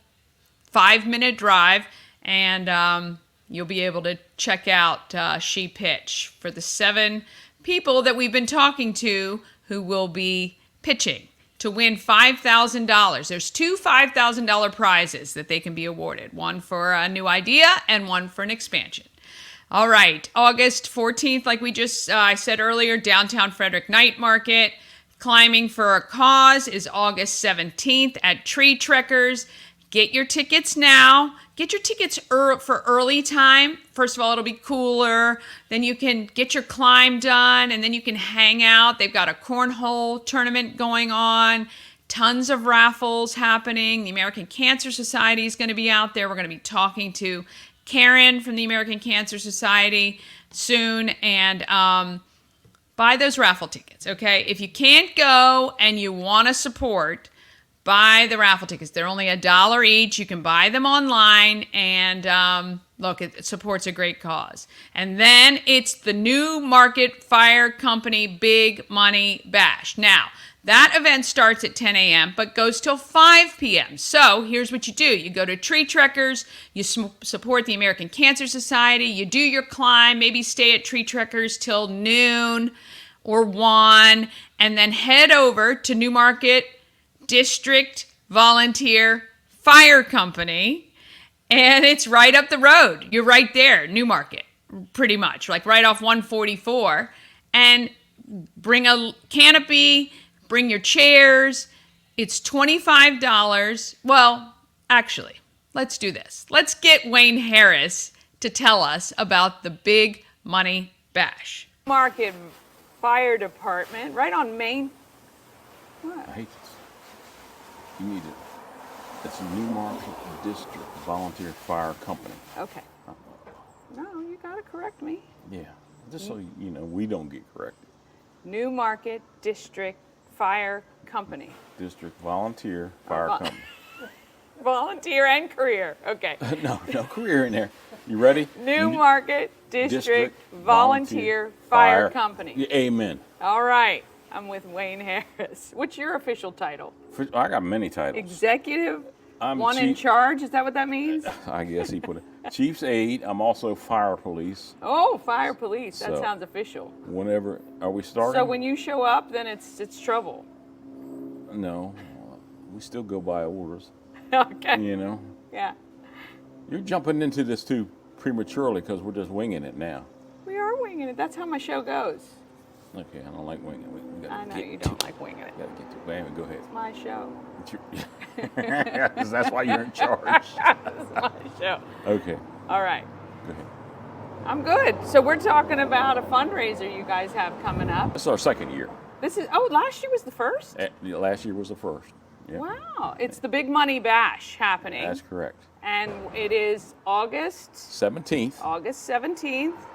5-minute drive. And you'll be able to check out She Pitch for the 7 people that we've been talking to who will be pitching to win $5,000. There's 2 $5,000 prizes that they can be awarded. One for a new idea and one for an expansion. All right, August 14th, like we just I said earlier, Downtown Frederick Night Market. Climbing for a Cause is August 17th at Tree Trekkers. Get your tickets now. Get your tickets for early time. First of all, it'll be cooler. Then you can get your climb done, and then you can hang out. They've got a cornhole tournament going on. Tons of raffles happening. The American Cancer Society is going to be out there. We're going to be talking to Karen from the American Cancer Society soon. And buy those raffle tickets, okay? If you can't go and you want to support, buy the raffle tickets. They're only $1 each. You can buy them online, and look, it supports a great cause. And then it's the New Market Fire Company Big Money Bash. Now, that event starts at 10 a.m. but goes till 5 p.m. So here's what you do. You go to Tree Trekkers, you support the American Cancer Society, you do your climb, maybe stay at Tree Trekkers till noon or 1, and then head over to New Market District Volunteer Fire Company, and it's right up the road. You're right there, New Market, pretty much, like right off 144. And bring a canopy, bring your chairs. It's $25. Well, actually, let's do this. Let's get Wayne Harris to tell us about the Big Money Bash. Market Fire Department, right on Main. What? I hate this. You need it. It's a New Market District Volunteer Fire Company. Okay. No, you gotta correct me. Yeah, just so you know, we don't get corrected. New Market District Fire Company. District Volunteer Fire Company. Volunteer and career. Okay. No career in there. You ready? Newmarket District Volunteer Fire Company. Yeah, amen. All right. I'm with Wayne Harris. What's your official title? I got many titles. Executive? I'm One in chief- charge? Is that what that means? I guess he put it. Chief's aide. I'm also fire police. Oh, fire police. That So- sounds official. Whenever, are we starting? So when you show up, then it's trouble. No, we still go by orders. Okay. You know, Yeah. you're jumping into this too prematurely because we're just winging it now. We are winging it. That's how my show goes. Okay, I don't like winging it. We gotta I know get you to- don't like winging it. Gotta get to. But anyway, go ahead. It's my show. It's your- 'Cause that's why you're in charge. It's my show. Okay, All right. go ahead. I'm good. So we're talking about a fundraiser you guys have coming up. This is our second year. Last year was the first? Last year was the first. Yeah, Wow. It's the Big Money Bash happening. that's correct. And it is August 17th, 17th,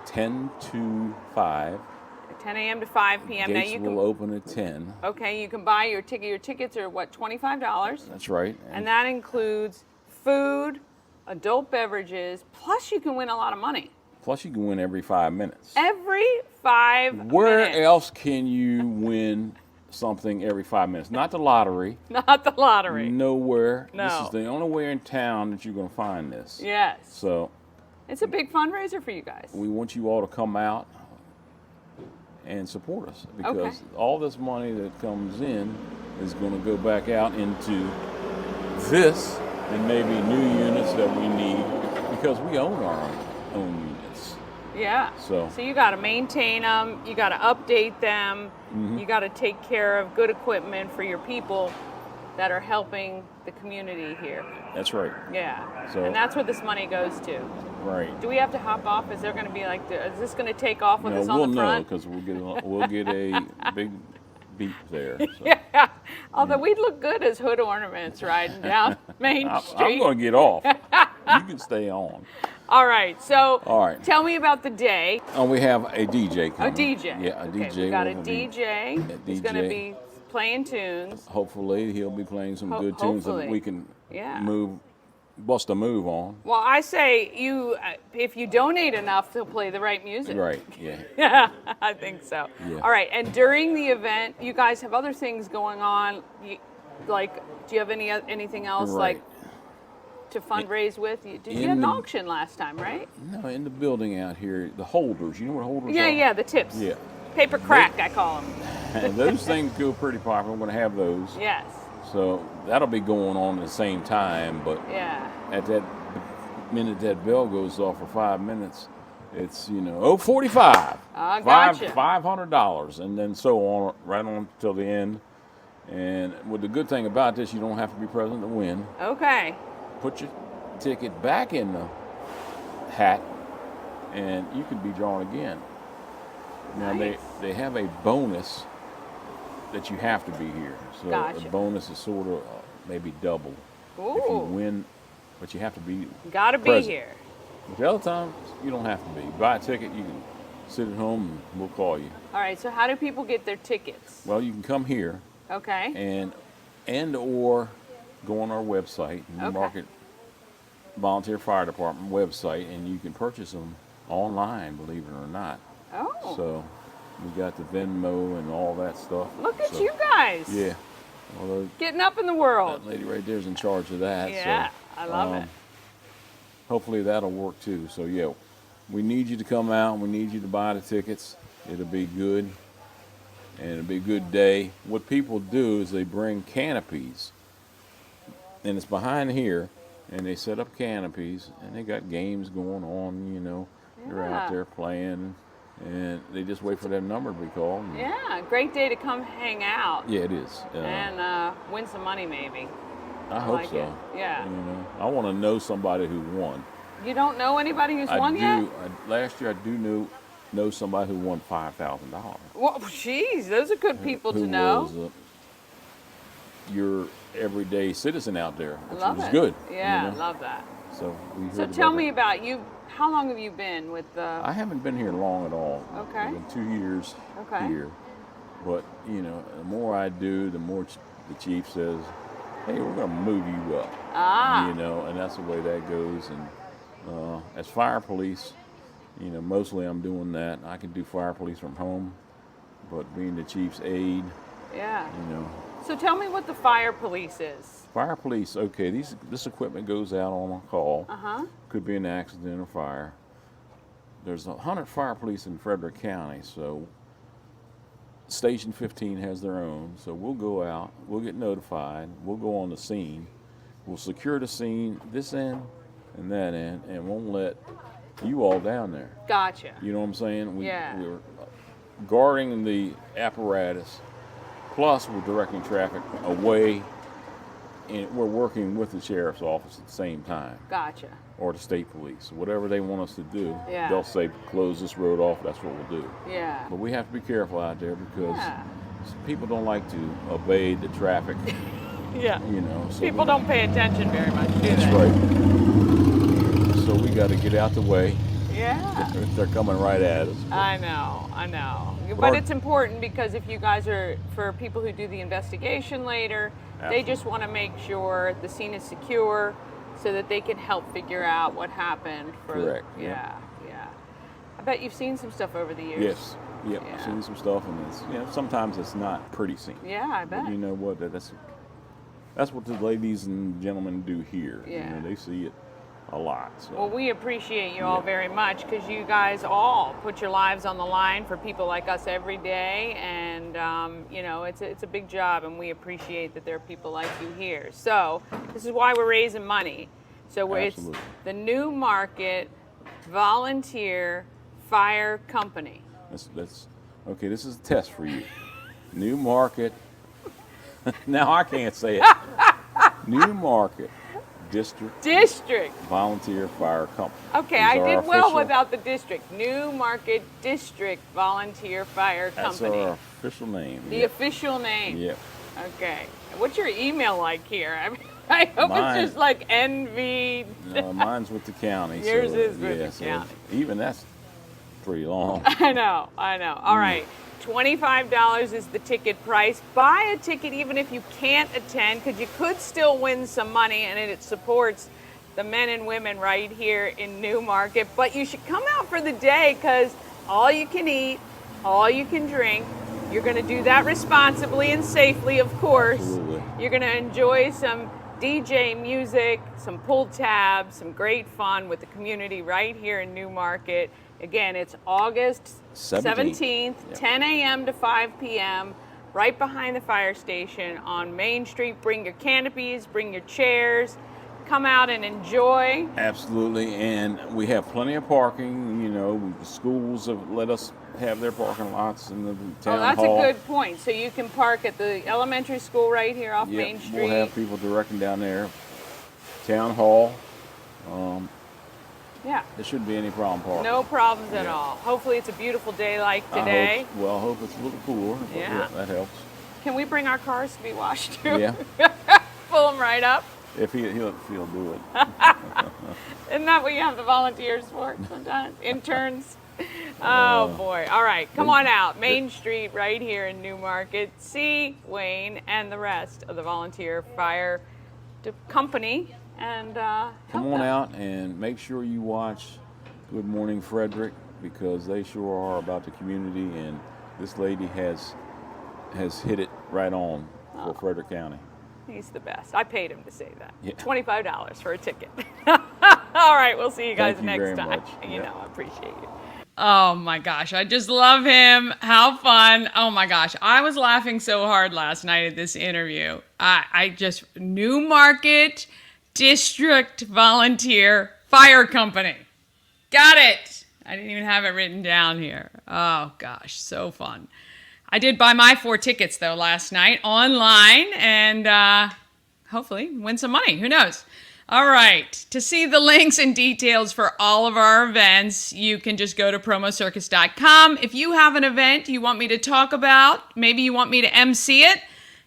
10 to 5. 10 a.m. to 5 p.m. Now Gates you will can open at 10. Okay, you can buy your ticket. Your tickets are what, $25? That's right. And that includes food, adult beverages, plus you can win a lot of money. Plus, you can win every 5 minutes. Every 5 Where minutes. else can you win something every 5 minutes? Not the lottery. Not the lottery. Nowhere. No. This is the only way in town that you're going to find this. Yes. So It's a big fundraiser for you guys. we want you all to come out and support us because Okay. all this money that comes in is going to go back out into this and maybe new units that we need because we own our own units. Yeah. So- you got to maintain them, you got to update them, Mm-hmm. you got to take care of good equipment for your people that are helping the community here. That's right. Yeah. So- and that's where this money goes to. Right. Do we have to hop off? Is there going to be like, is this going to take off with No, us on we'll the know front? because we'll get a big beep there. So. Yeah. Although we'd look good as hood ornaments riding down Main I'm Street. going to get off. You can stay on. All right. So All right. tell me about the day. Oh, we have a DJ A coming. DJ. Yeah, a Okay, DJ. we got a will be- DJ. He's going to DJ. be playing tunes. Hopefully, he'll be playing some good tunes hopefully. that we can Yeah. bust a move on. Well, I say if you donate enough, they'll play the right music. Right, yeah. Yeah, I think so. Yeah. All right, and during the event, you guys have other things going on. Do you have anything else Right. to fundraise with? You in had an the- auction last time, right? No, in the building out here, the holders, you know what holders Yeah, are? yeah, the tips. Yeah. Paper crack, I call them. And those things go pretty popular. We're going to have those. Yes. So that'll be going on at the same time, but Yeah. at that minute that bell goes off for 5 minutes, it's, 45. I gotcha. $500, and then so on, right on till the end. And with the good thing about this, you don't have to be present to win. Okay. Put your ticket back in the hat, and you could be drawn again. Now Nice. they have a bonus that you have to be here. So Gotcha. the bonus is sort of maybe double if you Ooh. win, but you have to be Got to be present. here. The other times you don't have to be. Buy a ticket, you can sit at home and we'll call you. All right. So how do people get their tickets? Well, you can come here Okay. and or go on our website, Newmarket Volunteer Fire Department website, and you can purchase them online, believe it or not. Oh. So we got the Venmo and all that stuff. Look at So, you guys. Yeah. Well, Getting up in the world. that lady right there is in charge of that. Yeah, so, I love it. Hopefully that'll work too. So yeah, we need you to come out. We need you to buy the tickets. It'll be good, and it'll be a good day. What people do is they bring canopies, and it's behind here, and they set up canopies, and they got games going on. They're Yeah. out there playing, and they just wait for their number to be called. and- Yeah, great day to come hang out Yeah, it is. and win some money maybe. I hope like so. it. Yeah. I want to know somebody who won. You don't know anybody who's I won do. yet? Last year, I do know somebody who won $5,000. Well, jeez, those are good people Who to know. was your everyday citizen out there, I which love was it. good. Yeah, I love that. So we heard So about tell that. me about you. How long have you been with the? I haven't been here long at all. Okay. I've been 2 years Okay. here. But the more I do, the more the chief says, hey, we're going to move you up. You know, and that's the way that goes. And as fire police, you know, mostly I'm doing that. I can do fire police from home, but being the chief's aide, Yeah. you know. So tell me what the fire police is. Fire police, okay, this equipment goes out on a call. Uh-huh. Could be an accident or fire. There's 100 fire police in Frederick County, so Station 15 has their own. So we'll go out, we'll get notified, we'll go on the scene, we'll secure the scene, this end and that end, and won't let you all down there. Gotcha. You know what I'm saying? Yeah. We're guarding the apparatus, plus we're directing traffic away, and we're working with the sheriff's office at the same time, Gotcha. or the state police. Whatever they want us to do, Yeah. they'll say, close this road off, that's what we'll do. Yeah. But we have to be careful out there because Yeah. people don't like to obey the traffic, Yeah. you know. So People don't pay attention very much, do they? That's right. So we got to get out the way. Yeah. They're coming right at us. I know, I know. But But our- it's important because if you guys are, for people who do the investigation later, they just want to make sure the scene is secure so that they can help figure out what happened. Correct, Yeah, yeah. yeah. I bet you've seen some stuff over the years. Yes. Yep. Yeah. I've seen some stuff, and it's, you know, sometimes it's not pretty scene. Yeah, I bet. But you know what? That's what the ladies and gentlemen do here. You Yeah. know, they see it a lot. So. Well, we appreciate you all Yeah. very much because you guys all put your lives on the line for people like us every day, and you know it's a big job, and we appreciate that there are people like you here. So this is why we're raising money. So it's Absolutely. the New Market Volunteer Fire Company. That's okay. This is a test for you. New Market. Now I can't say it. New Market District Volunteer Fire Company. Okay, These I are did our well official- without the district. New Market District Volunteer Fire That's Company. our official name. The Yep. official name. Yep. Okay. What's your email like here? I hope Mine- it's just like NV. No, mine's with the county. Yours so, is with yeah, the so county. Even that's pretty long. I know. All right. $25 is the ticket price. Buy a ticket even if you can't attend because you could still win some money, and it supports the men and women right here in New Market. But you should come out for the day because all you can eat, all you can drink. You're going to do that responsibly and safely, of course. Absolutely. You're going to enjoy some DJ music, some pull tabs, some great fun with the community right here in New Market. Again, it's August 17th, Yep. 10 a.m. to 5 p.m., right behind the fire station on Main Street. Bring your canopies, bring your chairs, come out and enjoy. Absolutely, and we have plenty of parking. You know, the schools have let us have their parking lots in the town Oh, that's hall. a good point. So you can park at the elementary school right here off Yep, Main Street. we'll have people directing down there. Town hall. Yeah, There shouldn't be any problem parking. no problems at Yeah. all. Hopefully it's a beautiful day like I today. hope it's a little cooler. But Yeah. that helps. Can we bring our cars to be washed too? Yeah. Pull them right up. If he'll do it. Isn't that what you have the volunteers for sometimes? Interns? Oh boy. All right, come on out. Main Street right here in New Market. See Wayne and the rest of the volunteer fire company. And Come help on them. out and make sure you watch Good Morning Frederick because they sure are about the community, and this lady has hit it right on for Frederick County. He's the best. I paid him to say that. Yeah. $25 for a ticket. All right, we'll see you guys Thank you next very time. much. You Yeah. know, I appreciate it. Oh my gosh, I just love him. How fun. Oh my gosh, I was laughing so hard last night at this interview. I just, New Market District Volunteer Fire Company. Got it. I didn't even have it written down here. Oh gosh, so fun. I did buy my 4 tickets though last night online and hopefully win some money. Who knows? All right. To see the links and details for all of our events, you can just go to promocircus.com. If you have an event you want me to talk about, maybe you want me to MC it,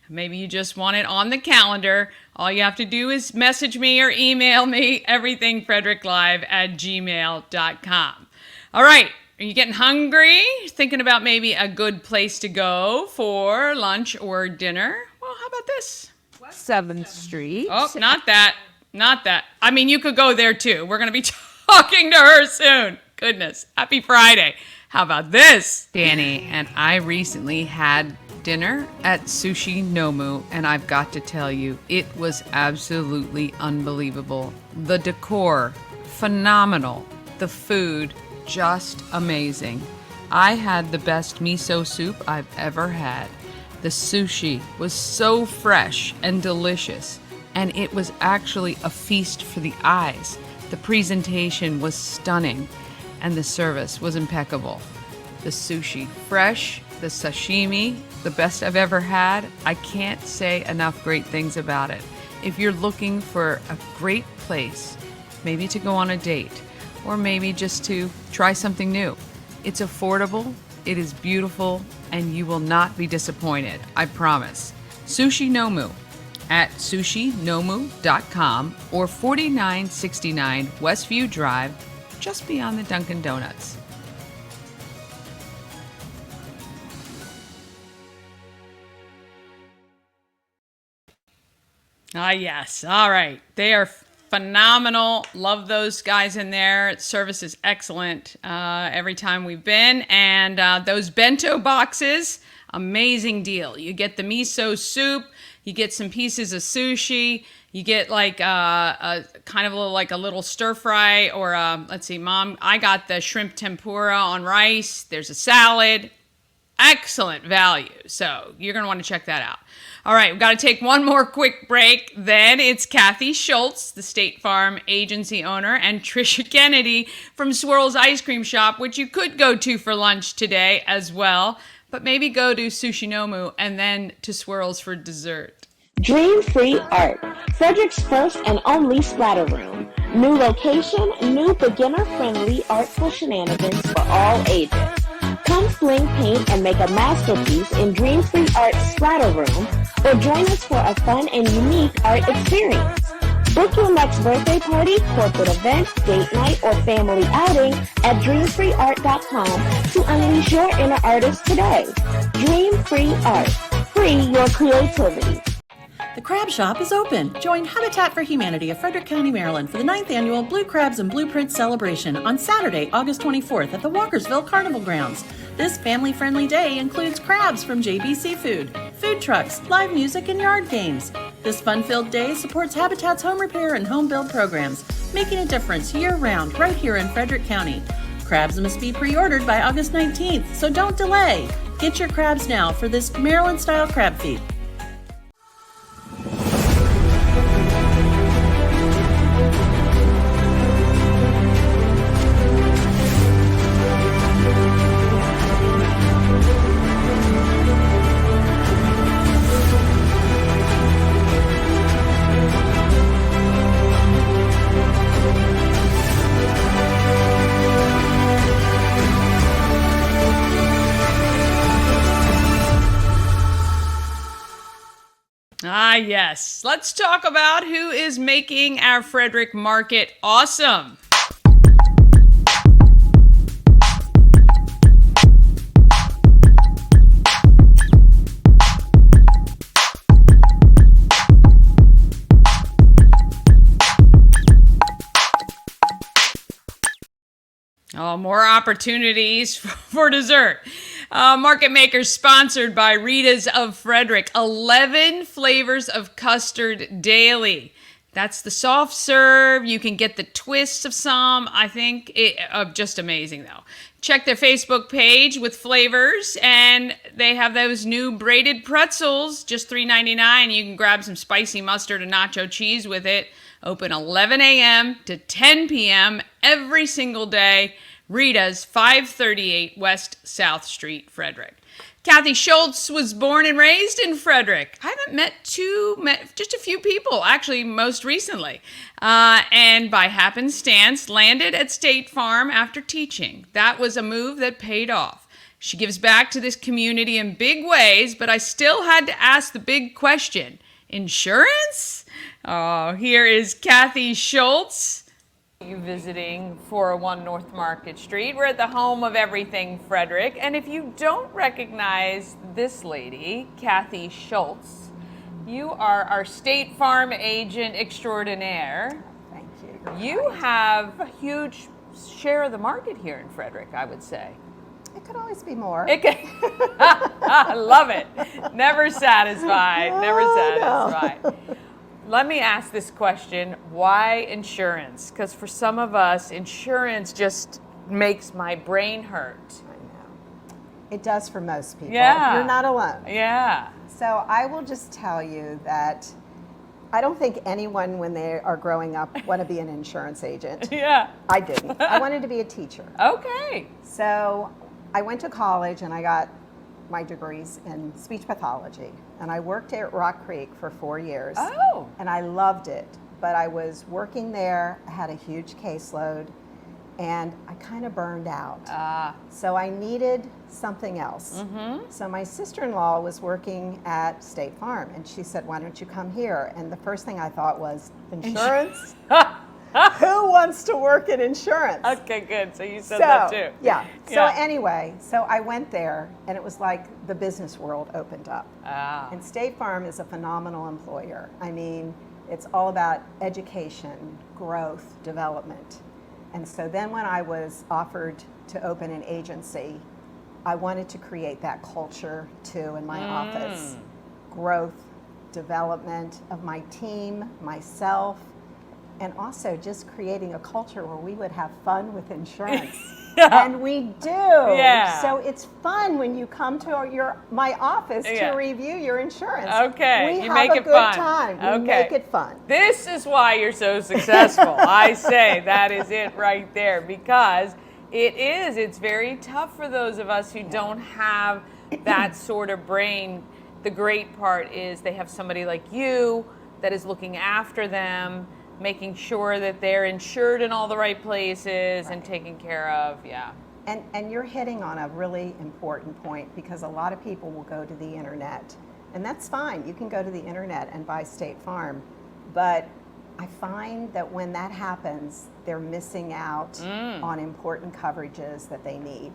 maybe you just want it on the calendar, all you have to do is message me or email me, everythingfredericklive@gmail.com. All right. Are you getting hungry? Thinking about maybe a good place to go for lunch or dinner? Well, how about this? 7th Street. Oh, not that. Not that. I mean, you could go there too. We're going to be talking to her soon. Goodness. Happy Friday. How about this? Dani and I recently had dinner at Sushi Nomu, and I've got to tell you, it was absolutely unbelievable. The decor, phenomenal. The food, just amazing. I had the best miso soup I've ever had. The sushi was so fresh and delicious, and it was actually a feast for the eyes. The presentation was stunning, and the service was impeccable. The sushi, fresh, the sashimi, the best I've ever had. I can't say enough great things about it. If you're looking for a great place, maybe to go on a date, or maybe just to try something new, it's affordable, it is beautiful, and you will not be disappointed, I promise. Sushi Nomu at sushinomu.com or 4969 Westview Drive, just beyond the Dunkin' Donuts. Ah, yes. All right. They are phenomenal. Love those guys in there. Service is excellent every time we've been. And those bento boxes, amazing deal. You get the miso soup. You get some pieces of sushi. You get like a kind of like a little stir fry or let's see, Mom, I got the shrimp tempura on rice. There's a salad. Excellent value. So you're going to want to check that out. All right, we've got to take one more quick break. Then it's Kathy Schultze, the State Farm agency owner, and Tricia Kennedy from Swirls Ice Cream Shop, which you could go to for lunch today as well. But maybe go to Sushi Nomu and then to Swirls for dessert. Dream Free Art, Frederick's first and only splatter room. New location, new beginner-friendly artful shenanigans for all ages. Come sling, paint, and make a masterpiece in Dream Free Art's splatter room, or join us for a fun and unique art experience. Book your next birthday party, corporate event, date night, or family outing at dreamfreeart.com to unleash your inner artist today. Dream Free Art. Free your creativity. The Crab Shop is open. Join Habitat for Humanity of Frederick County, Maryland for the 9th annual Blue Crabs and Blueprints celebration on Saturday, August 24th at the Walkersville Carnival Grounds. This family-friendly day includes crabs from JB Seafood, food trucks, live music, and yard games. This fun-filled day supports Habitat's home repair and home build programs, making a difference year-round right here in Frederick County. Crabs must be pre-ordered by August 19th, so don't delay. Get your crabs now for this Maryland-style crab feed. Ah, yes. Let's talk about who is making our Frederick market awesome. Oh, more opportunities for dessert. Market Makers sponsored by Rita's of Frederick. 11 flavors of custard daily. That's the soft serve. You can get the twists of some. I think just amazing though. Check their Facebook page with flavors, and they have those new braided pretzels, just $3.99. You can grab some spicy mustard and nacho cheese with it. Open 11 a.m. to 10 p.m. every single day. Rita's, 538 West South Street, Frederick. Kathy Schultze was born and raised in Frederick. I haven't met just a few people, actually, most recently. And by happenstance, landed at State Farm after teaching. That was a move that paid off. She gives back to this community in big ways, but I still had to ask the big question. Insurance? Oh, here is Kathy Schultze. You visiting 401 North Market Street. We're at the home of everything Frederick. And if you don't recognize this lady, Kathy Schultze, You are our State Farm agent extraordinaire. Thank you. You have a huge share of the market here in Frederick, I would say. It could always be more. I love it. Never satisfied. Never satisfied. Let me ask this question. Why insurance? Because for some of us, insurance just makes my brain hurt. I know. It does for most people. Yeah. You're not alone. Yeah. So I will just tell you that I don't think anyone, when they are growing up, want to be an insurance agent. Yeah. I didn't. I wanted to be a teacher. Okay. So I went to college and I got my degrees in speech pathology. And I worked at Rock Creek for 4 years. Oh. And I loved it. But I was working there, I had a huge caseload, and I kind of burned out. So I needed something else. So my sister-in-law was working at State Farm, and she said, why don't you come here? And the first thing I thought was, insurance? Who wants to work in insurance? Okay, good. So you said that too. Yeah. So Yeah. anyway, so I went there, and it was like the business world opened up. And State Farm is a phenomenal employer. I mean, it's all about education, growth, development. And so then when I was offered to open an agency, I wanted to create that culture too in my office. Growth, development of my team, myself, and also just creating a culture where we would have fun with insurance. And we do. Yeah. So it's fun when you come to my office Yeah. to review your insurance. Okay, We you have make a it good fun. time. We Okay. make it fun. This is why you're so successful. I say that is it right there, because it's very tough for those of us who don't have that sort of brain. The great part is they have somebody like you that is looking after them, making sure that they're insured in all the right places and taken care of. Yeah. And you're hitting on a really important point, because a lot of people will go to the internet, and that's fine. You can go to the internet and buy State Farm, but I find that when that happens, they're missing out on important coverages that they need.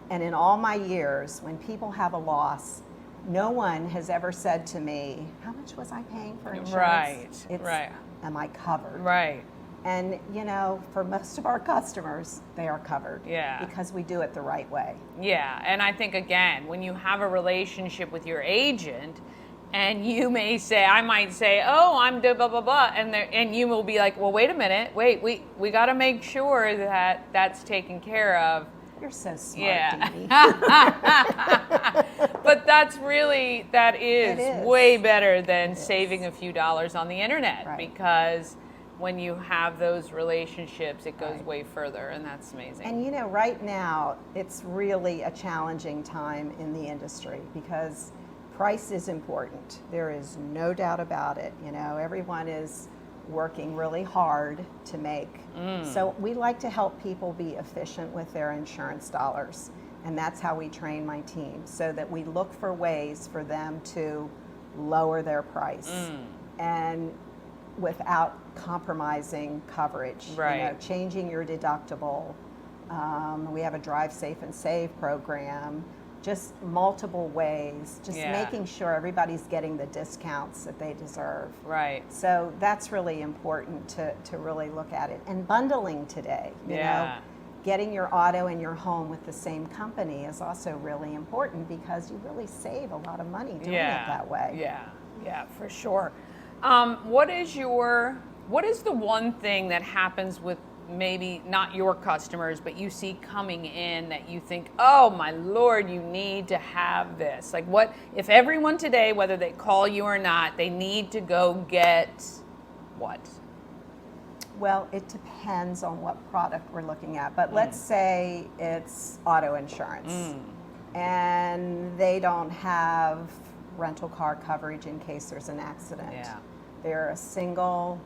And in all my years, when people have a loss, no one has ever said to me, how much was I paying for insurance? Right, It's, right. am I covered? Right. And, you know, for most of our customers, they are covered. Yeah. Because we do it the right way. Yeah, and I think, again, when you have a relationship with your agent, and you may say, I might say, oh, I'm blah, blah, blah, and you will be like, well, wait a minute, we got to make sure that that's taken care of. You're so smart, Yeah. Dani. But that is It is. way better than saving a few dollars on the internet, Right. because when you have those relationships, it goes Right. way further, and that's amazing. And you know, right now, it's really a challenging time in the industry, because price is important. There is no doubt about it. You know, everyone is working really hard to make. So we like to help people be efficient with their insurance dollars. And that's how we train my team, so that we look for ways for them to lower their price and without compromising coverage. Right. You know, changing your deductible. We have a Drive Safe and Save program. Just multiple ways, just Yeah. making sure everybody's getting the discounts that they deserve. Right. So that's really important to really look at it. And bundling today, you know, getting your auto and your home with the same company is also really important, because you really save a lot of money doing it that way. Yeah, for sure. What is the one thing that happens with maybe not your customers, but you see coming in that you think, oh my Lord, you need to have this? Like, what if everyone today, whether they call you or not, they need to go get what? Well, it depends on what product we're looking at, but let's say it's auto insurance and they don't have rental car coverage in case there's an accident. Yeah. They're a single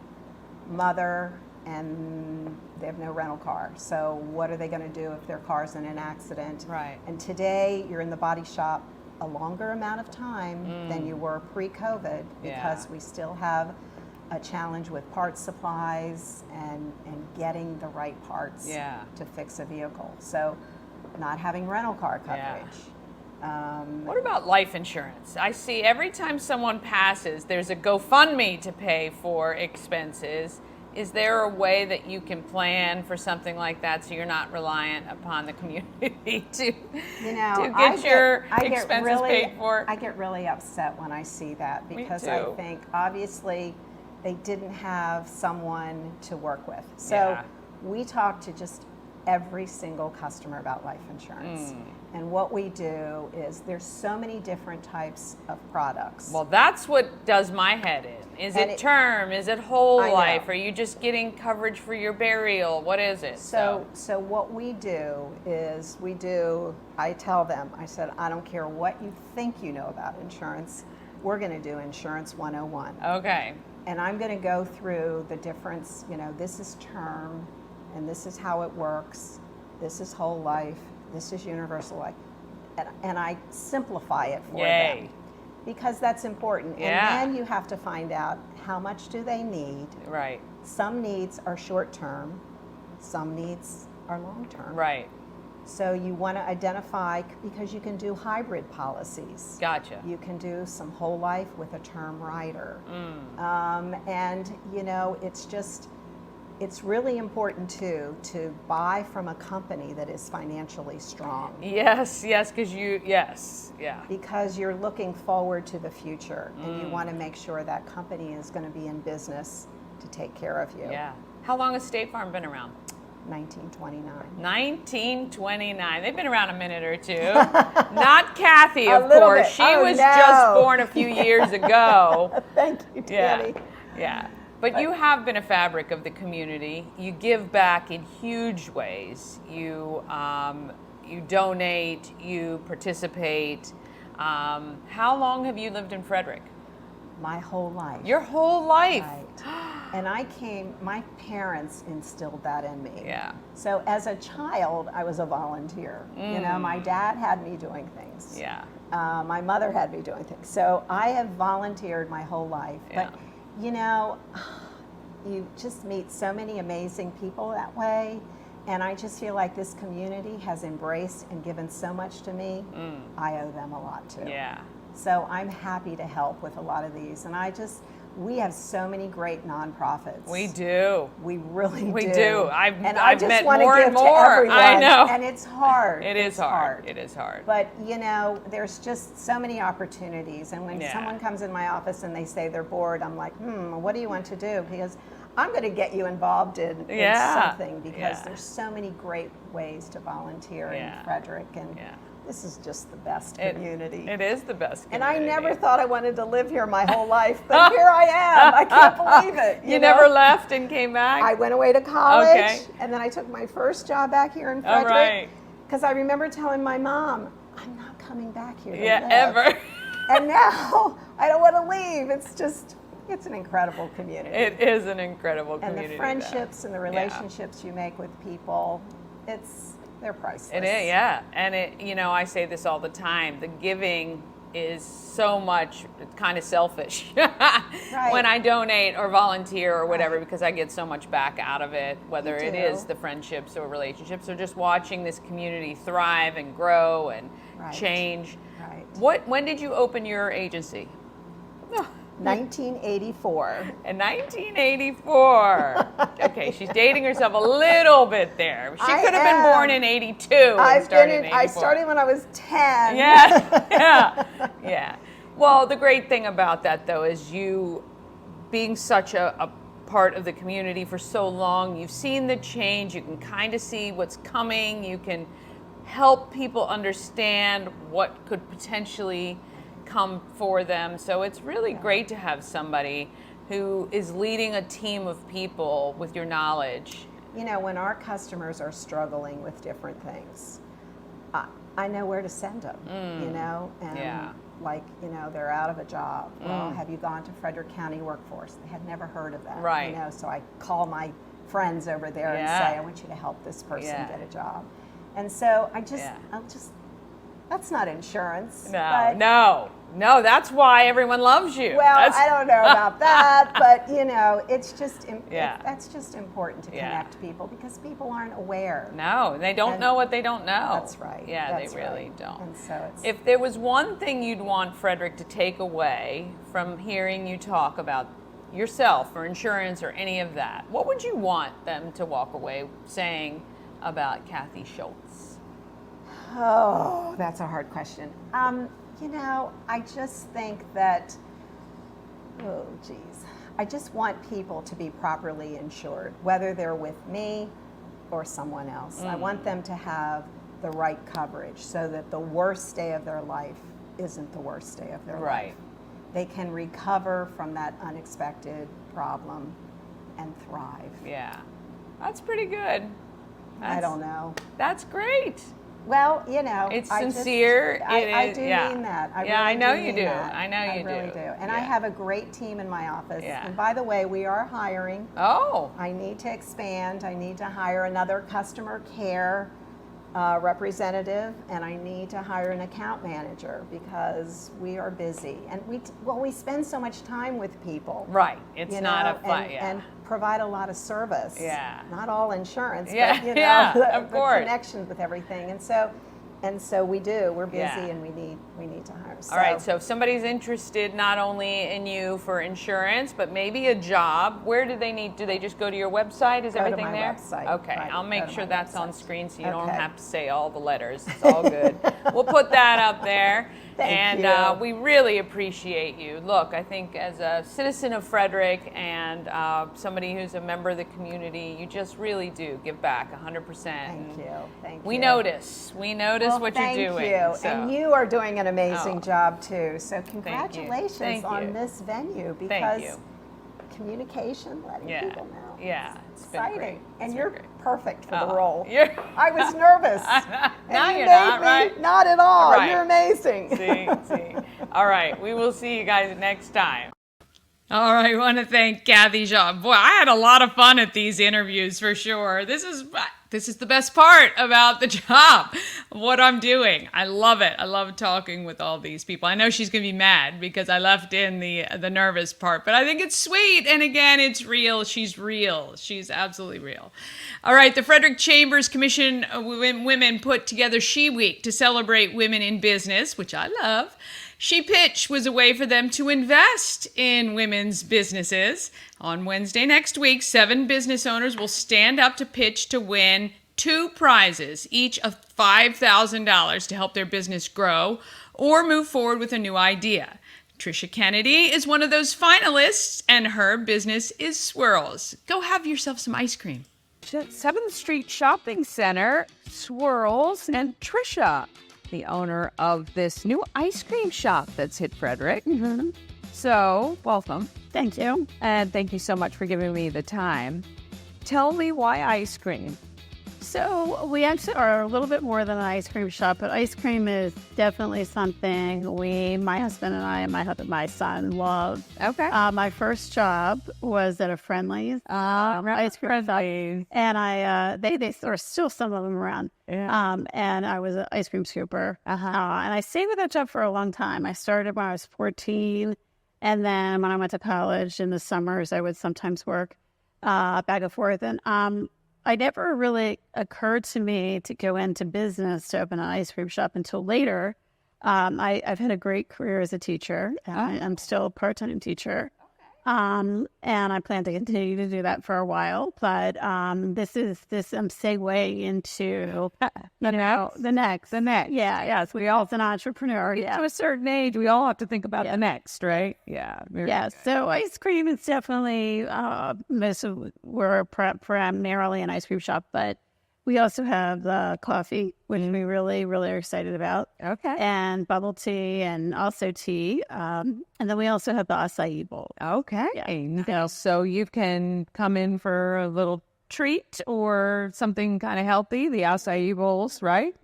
mother and they have no rental car. So what are they going to do if their car's in an accident? Right. And today you're in the body shop a longer amount of time than you were pre-COVID, because we still have a challenge with parts supplies and getting the right parts to fix a vehicle. So not having rental car coverage. What about life insurance? I see every time someone passes, there's a GoFundMe to pay for expenses. Is there a way that you can plan for something like that so you're not reliant upon the community to get your expenses paid for? I get really upset when I see that because I think obviously they didn't have someone to work with. So we talk to just every single customer about life insurance. And what we do is there's so many different types of products. Well, that's what does my head in. Is it term? Is it whole life? Are you just getting coverage for your burial? What is it? So what we do is I tell them, I said, I don't care what you think you know about insurance. We're going to do Insurance 101. Okay. And I'm going to go through the difference, this is term, and this is how it works. This is whole life. This is universal life. And I simplify it for them. Because that's important. Yeah. And then you have to find out how much do they need. Right. Some needs are short term. Some needs are long term. Right. So you want to identify, because you can do hybrid policies. Gotcha. You can do some whole life with a term rider. And, it's really important too to buy from a company that is financially strong. Yes, because Because you're looking forward to the future and you want to make sure that company is going to be in business to take care of you. Yeah. How long has State Farm been around? 1929. 1929. They've been around a minute or two. Not Kathy, of little course. bit. She was just born a few years ago. Thank you, Dani. Yeah. But you have been a fabric of the community. You give back in huge ways. You donate. You participate. How long have you lived in Frederick? My whole life. Your whole life. Right. And my parents instilled that in me. Yeah. So as a child, I was a volunteer. My dad had me doing things. Yeah. My mother had me doing things. So I have volunteered my whole life. Yeah. But, you just meet so many amazing people that way. And I just feel like this community has embraced and given so much to me. I owe them a lot too. Yeah. So I'm happy to help with a lot of these. And we have so many great nonprofits. We do. We really do. We do. I've just met want more to give and more. To everyone. I know. And it's hard. It is hard. It is hard. But, there's just so many opportunities. And when someone comes in my office and they say they're bored, I'm like, what do you want to do? Because I'm going to get you involved in something because there's so many great ways to volunteer in Frederick. And this is just the best community. It is the best community. And I never thought I wanted to live here my whole life, but here I am. I can't believe it. You never left and came back? I went away to college, and then I took my first job back here in Frederick. All right. Because I remember telling my mom, I'm not coming back here to live. Ever. And now I don't want to leave. It's an incredible community. It is an incredible community. And the friendships and the relationships you make with people, they're priceless. It is, yeah. And I say this all the time. The giving is so much kind of selfish when I donate or volunteer or whatever, because I get so much back out of it, whether it is the friendships or relationships or just watching this community thrive and grow and change. Right. When did you open your agency? 1984. In 1984. Okay, she's dating herself a little bit there. She could have been born in 82 and started in 84. I started when I was 10. Yeah. Well, the great thing about that, though, is you being such a part of the community for so long, you've seen the change, you can kind of see what's coming, you can help people understand what could potentially come for them. So it's really great to have somebody who is leading a team of people with your knowledge. When our customers are struggling with different things, I know where to send them, and they're out of a job. Well, have you gone to Frederick County Workforce? They had never heard of that. Right. So I call my friends over there and say, I want you to help this person get a job. And so That's not insurance. No, that's why everyone loves you. Well, I don't know about that, but it's just that's just important to connect people because people aren't aware. No, they don't know what they don't know. That's right. Yeah, that's they really right. don't. And so if there was one thing you'd want Frederick to take away from hearing you talk about yourself or insurance or any of that, what would you want them to walk away saying about Kathy Schultze? Oh, that's a hard question. I just think that, I just want people to be properly insured, whether they're with me or someone else. I want them to have the right coverage so that the worst day of their life isn't the worst day of their life. They can recover from that unexpected problem and thrive. Yeah, that's pretty good. I don't know. That's great. Well, it's sincere. I do mean that. I know you do. I really do. And I have a great team in my office. Yeah. And by the way, we are hiring. Oh. I need to expand. I need to hire another customer care representative, and I need to hire an account manager because we are busy. And we spend so much time with people. Right. It's not a fun, and provide a lot of service. Yeah. Not all insurance, Yeah. but of course. the connection with everything. And so we do. We're busy, and we need to hire. All right. So if somebody's interested not only in you for insurance, but maybe a job, where do they need? Do they just go to your website? Is everything to my there? Website. Okay. Right. I'll make sure that's on website. screen so you don't have to say all the letters. It's all good. We'll put that up there. Thank and you. We really appreciate you. Look, I think as a citizen of Frederick and somebody who's a member of the community, you just really do give back 100%. Thank you. We notice. We notice what you're doing. Thank you. So. And you are doing an amazing job too. So congratulations Thank you. on this venue because communication, letting people know. Yeah, it's exciting. been great. And you're perfect for the role. You're I was nervous. Now and you're you not, made right? me not at all. Right. You're amazing. See. All right, we will see you guys next time. All right, I want to thank Kathy Schultze. Boy, I had a lot of fun at these interviews for sure. This is the best part about the job, what I'm doing. I love it. I love talking with all these people. I know she's going to be mad because I left in the nervous part, but I think it's sweet. And again, it's real. She's real. She's absolutely real. All right, the Frederick Chambers Commission Women put together She Week to celebrate women in business, which I love. She Pitch was a way for them to invest in women's businesses. On Wednesday next week, 7 business owners will stand up to pitch to win 2 prizes, each of $5,000 to help their business grow or move forward with a new idea. Tricia Kennedy is one of those finalists, and her business is Swirls. Go have yourself some ice cream. 7th Street Shopping Center, Swirls, and Tricia, the owner of this new ice cream shop that's hit Frederick. Mm-hmm. So, welcome. Thank you. And thank you so much for giving me the time. Tell me why ice cream? So we actually are a little bit more than an ice cream shop, but ice cream is definitely something my husband and I and my son love. Okay. My first job was at a Friendly's ice cream shop, and they are still some of them around. Yeah. And I was an ice cream scooper. And I stayed with that job for a long time. I started when I was 14, and then when I went to college in the summers, I would sometimes work back and forth. And it never really occurred to me to go into business to open an ice cream shop until later. I've had a great career as a teacher. I'm still a part-time teacher. And I plan to continue to do that for a while. But this segue into the next. Yeah. Yes, we all, as an entrepreneur. Yeah. to a certain age, we all have to think about the next, right? Yeah. Yeah. So ice cream is definitely we're primarily an ice cream shop, but we also have the coffee, which we really, really are excited about. Okay. And bubble tea and also tea. And then we also have the acai bowl. Okay. Yeah. So you can come in for a little treat or something kind of healthy, the acai bowls, right?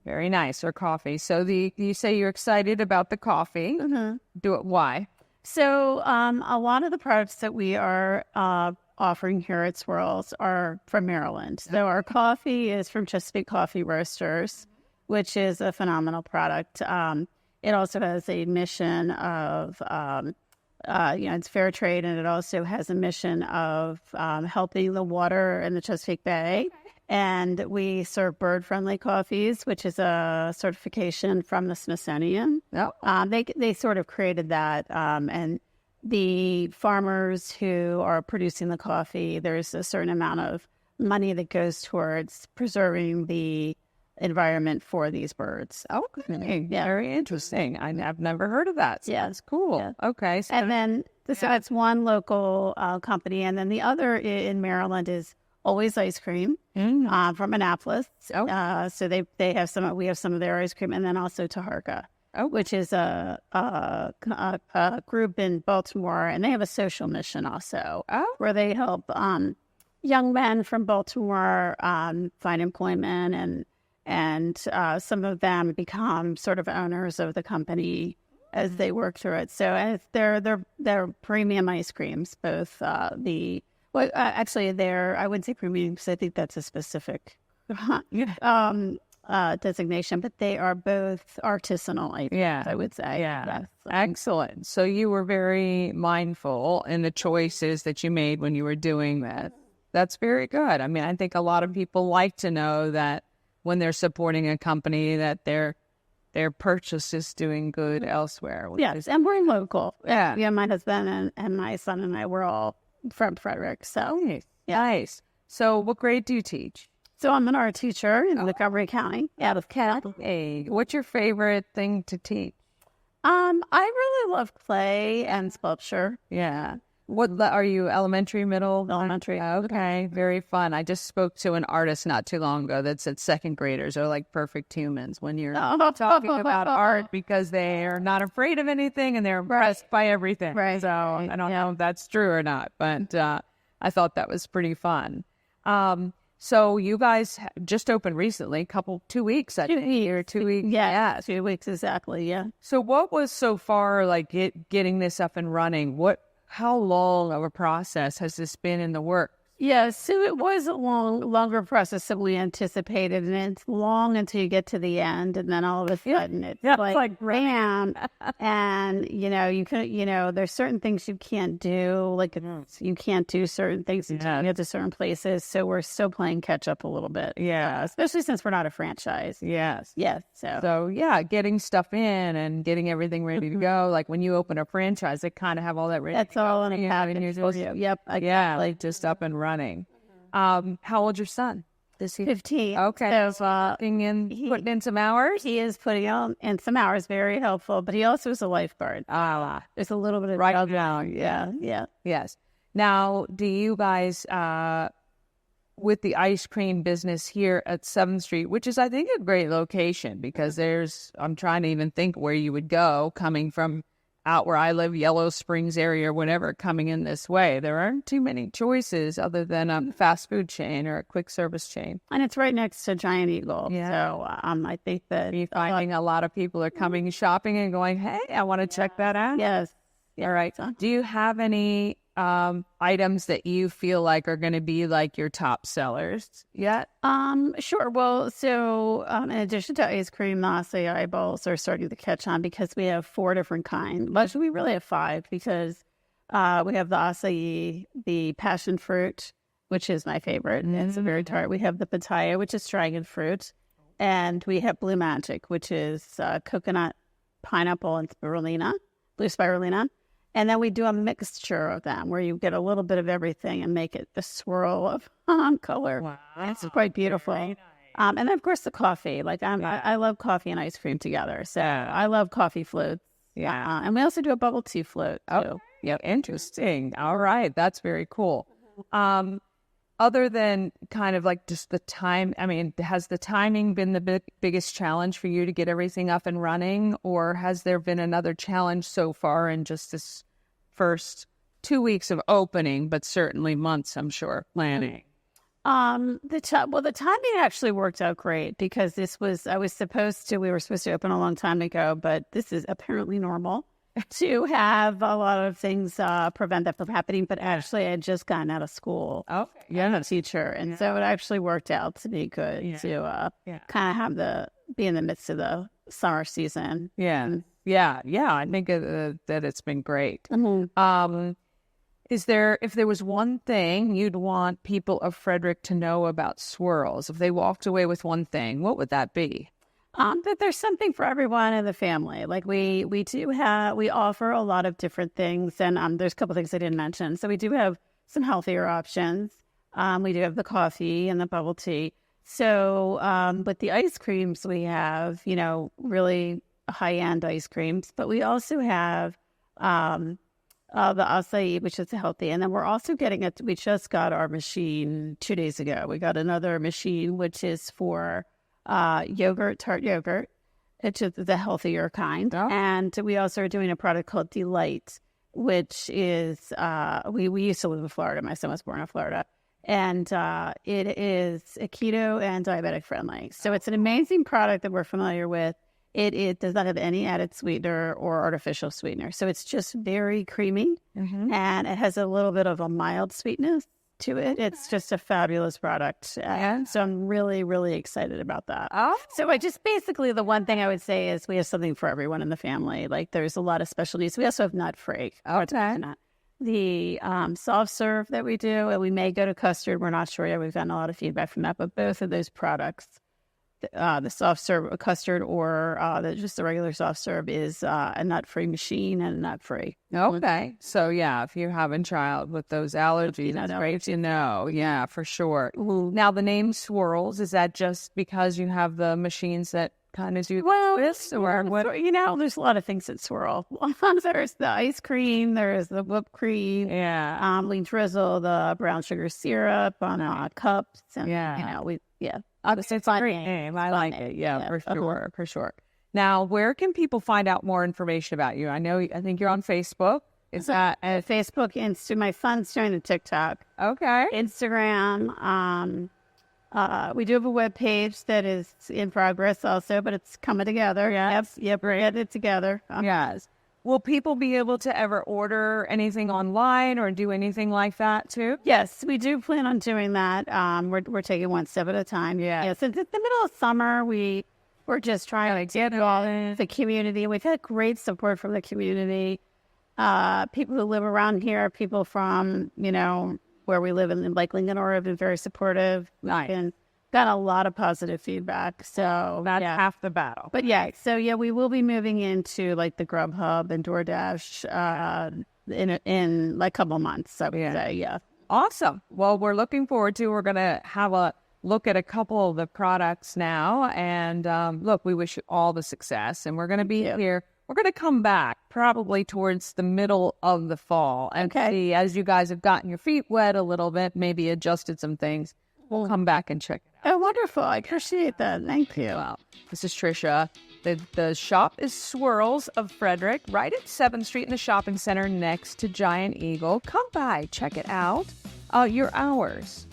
Very nice, or coffee. So you say you're excited about the coffee. Mm-hmm. Why? So a lot of the products that we are offering here at Swirls are from Maryland. So our coffee is from Chesapeake Coffee Roasters. which is a phenomenal product. It also has a mission of, it's fair trade, and it also has a mission of helping the water in the Chesapeake Bay. And we serve bird-friendly coffees, which is a certification from the Smithsonian. They sort of created that, and the farmers who are producing the coffee, there's a certain amount of money that goes towards preserving the environment for these birds. Okay, very interesting. I've never heard of that. So that's cool. Yeah. Okay, so And then that's one local company, and then the other in Maryland is Always Ice Cream from Annapolis. So they have some. We have some of their ice cream, and then also Taharka, which is a group in Baltimore, and they have a social mission also, where they help young men from Baltimore find employment, and some of them become sort of owners of the company as they work through it. So they're premium ice creams, both actually, I wouldn't say premium because I think that's a specific designation, but they are both artisanal ice creams, I would say. Yes. Excellent. So you were very mindful in the choices that you made when you were doing that. That's very good. I mean, I think a lot of people like to know that when they're supporting a company that their purchase is doing good elsewhere. Yes, and we're local. Yeah, my husband and my son and I, we're all from Frederick. So nice. So what grade do you teach? So I'm an art teacher in Montgomery County, out of Cal. Hey, what's your favorite thing to teach? I really love play and sculpture. Yeah. What are you, elementary, middle? Elementary. Okay, very fun. I just spoke to an artist not too long ago that said second graders are like perfect humans when you're talking about art because they are not afraid of anything and they're impressed by everything. Right. So I don't know if that's true or not, but I thought that was pretty fun. So you guys just opened recently, 2 weeks, I think, or 2 weeks. Yeah, 2 weeks exactly. Yeah. So what was so far like getting this up and running? How long of a process has this been in the work? Yeah, so it was a longer process than we anticipated, and it's long until you get to the end, and then all of a sudden it's like bam, and you can there's certain things you can't do, like you can't do certain things until you get to certain places. So we're still playing catch up a little bit. Yeah, especially since we're not a franchise. Yes. So getting stuff in and getting everything ready to go. Like when you open a franchise, they kind of have all that ready. That's all in a package for you. Yep. Like just up and running. How old's your son? Is he 15? Okay. So putting in some hours? He is putting in some hours, very helpful, but he also is a lifeguard. There's a little bit of right now. Yeah. Yes. Now, do you guys, with the ice cream business here at 7th Street, which is, I think, a great location because I'm trying to even think where you would go coming from out where I live, Yellow Springs area or whatever, coming in this way. There aren't too many choices other than a fast food chain or a quick service chain. And it's right next to Giant Eagle. Yeah. So I think that you're finding a lot of people are coming shopping and going, hey, I want to check that out. Yes. All right. Do you have any items that you feel like are going to be like your top sellers yet? Sure. Well, so in addition to ice cream, the acai bowls are starting to catch on because we have 4 different kinds. Actually, we really have 5 because we have the acai, the passion fruit, which is my favorite. Mm-hmm. It's a very tart. We have the pitaya, which is dragon fruit, and we have blue magic, which is coconut, pineapple, and spirulina, blue spirulina. And then we do a mixture of them where you get a little bit of everything and make it the swirl of color. Wow. It's quite beautiful. Nice. And then, of course, the coffee. Like I love coffee and ice cream together. So I love coffee floats. Yeah. And we also do a bubble tea float. Oh, yeah. Interesting. All right. That's very cool. Other than kind of like just the time, I mean, has the timing been the biggest challenge for you to get everything up and running? Or has there been another challenge so far in just this first 2 weeks of opening, but certainly months, I'm sure, planning? The timing actually worked out great because we were supposed to open a long time ago, but this is apparently normal to have a lot of things prevent that from happening. But actually, I had just gotten out of school. Okay. Yeah, a teacher, and so it actually worked out to be good to kind of be in the midst of the summer season. Yeah. I think that it's been great. If there was one thing you'd want people of Frederick to know about Swirls, if they walked away with one thing, what would that be? That there's something for everyone in the family. Like we offer a lot of different things, and there's a couple things I didn't mention. So we do have some healthier options. We do have the coffee and the bubble tea. So, but the ice creams we have, really high-end ice creams, but we also have the acai, which is healthy. And then we're also we just got our machine 2 days ago. We got another machine, which is for tart yogurt, which is the healthier kind. Oh. And we also are doing a product called Delight, which is, we used to live in Florida. My son was born in Florida. And it is a keto and diabetic friendly. So it's an amazing product that we're familiar with. It does not have any added sweetener or artificial sweetener. So it's just very creamy, and it has a little bit of a mild sweetness to it. It's just a fabulous product. So I'm really, really excited about that. Oh. So basically the one thing I would say is we have something for everyone in the family. Like there's a lot of specialties. We also have nut-free. Okay. The soft serve that we do, and we may go to custard. We're not sure yet. We've gotten a lot of feedback from that, but both of those products, the soft serve custard or just the regular soft serve, is a nut-free machine and nut-free. Okay. So, if you're having a child with those allergies, it's great to know. Yeah, for sure. Now, the name Swirls, is that just because you have the machines that kind of do this? Or what? There's a lot of things that swirl. There's the ice cream, there's the whipped cream, lean drizzle, the brown sugar syrup on cups. And, It's a great name. I like it. Yeah, for sure. Now, where can people find out more information about you? I think you're on Facebook. Is that Facebook, my son's doing the TikTok. Okay. Instagram. We do have a web page that is in progress also, but it's coming together. Yep, we're getting it together. Yes. Will people be able to ever order anything online or do anything like that too? Yes, we do plan on doing that. We're taking one step at a time. Yeah. Since it's the middle of summer, we're just trying to get all in the community. We've had great support from the community. People who live around here, people from, where we live in like Lincoln, or have been very supportive. Nice. And got a lot of positive feedback. So that's half the battle. But we will be moving into like the Grubhub and DoorDash in like a couple months. So Awesome. Well, we're looking forward to. We're gonna have a look at a couple of the products now, and we wish you all the success. And we're gonna be here. We're going to come back probably towards the middle of the fall and see, as you guys have gotten your feet wet a little bit, maybe adjusted some things. We'll come back and check it out. Oh, wonderful. I appreciate that. Thank you. Well, this is Tricia. The shop is Swirls of Frederick, right at 7th Street in the shopping center next to Giant Eagle. Come by. Check it out. Your hours.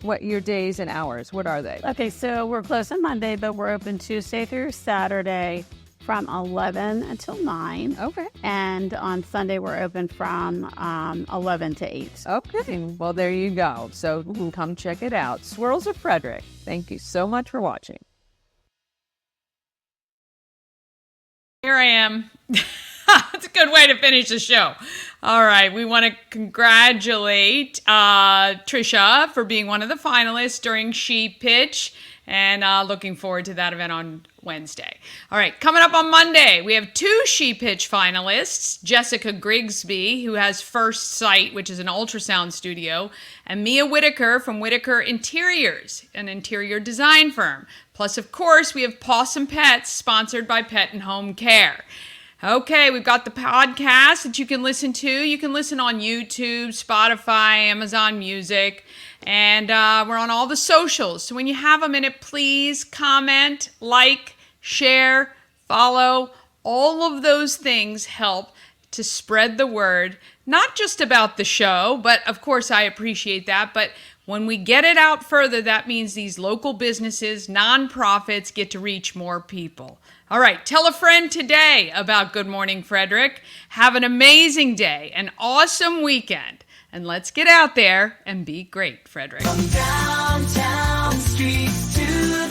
What your days and hours? What are they? Okay, so we're closed on Monday, but we're open Tuesday through Saturday from 11 until 9. Okay. And on Sunday, we're open from 11 to 8. Okay. Well, there you go. So come check it out. Swirls of Frederick. Thank you so much for watching. Here I am. It's a good way to finish the show. All right. We want to congratulate Tricia for being one of the finalists during She Pitch, and looking forward to that event on Wednesday. All right, coming up on Monday, we have 2 She Pitch finalists, Jessica Grigsby, who has First Sight, which is an ultrasound studio, and Mia Whitaker from Whitaker Interiors, an interior design firm. Plus, of course, we have Pawsome Pets, sponsored by Pet and Home Care. Okay, we've got the podcast that you can listen to. You can listen on YouTube, Spotify, Amazon Music, and we're on all the socials. So when you have a minute, please comment, like, share, follow. All of those things help to spread the word, not just about the show, but of course I appreciate that, but when we get it out further, that means these local businesses, nonprofits get to reach more people. All right, tell a friend today about Good Morning Frederick. Have an amazing day, an awesome weekend, and let's get out there and be great, Frederick. From downtown streets to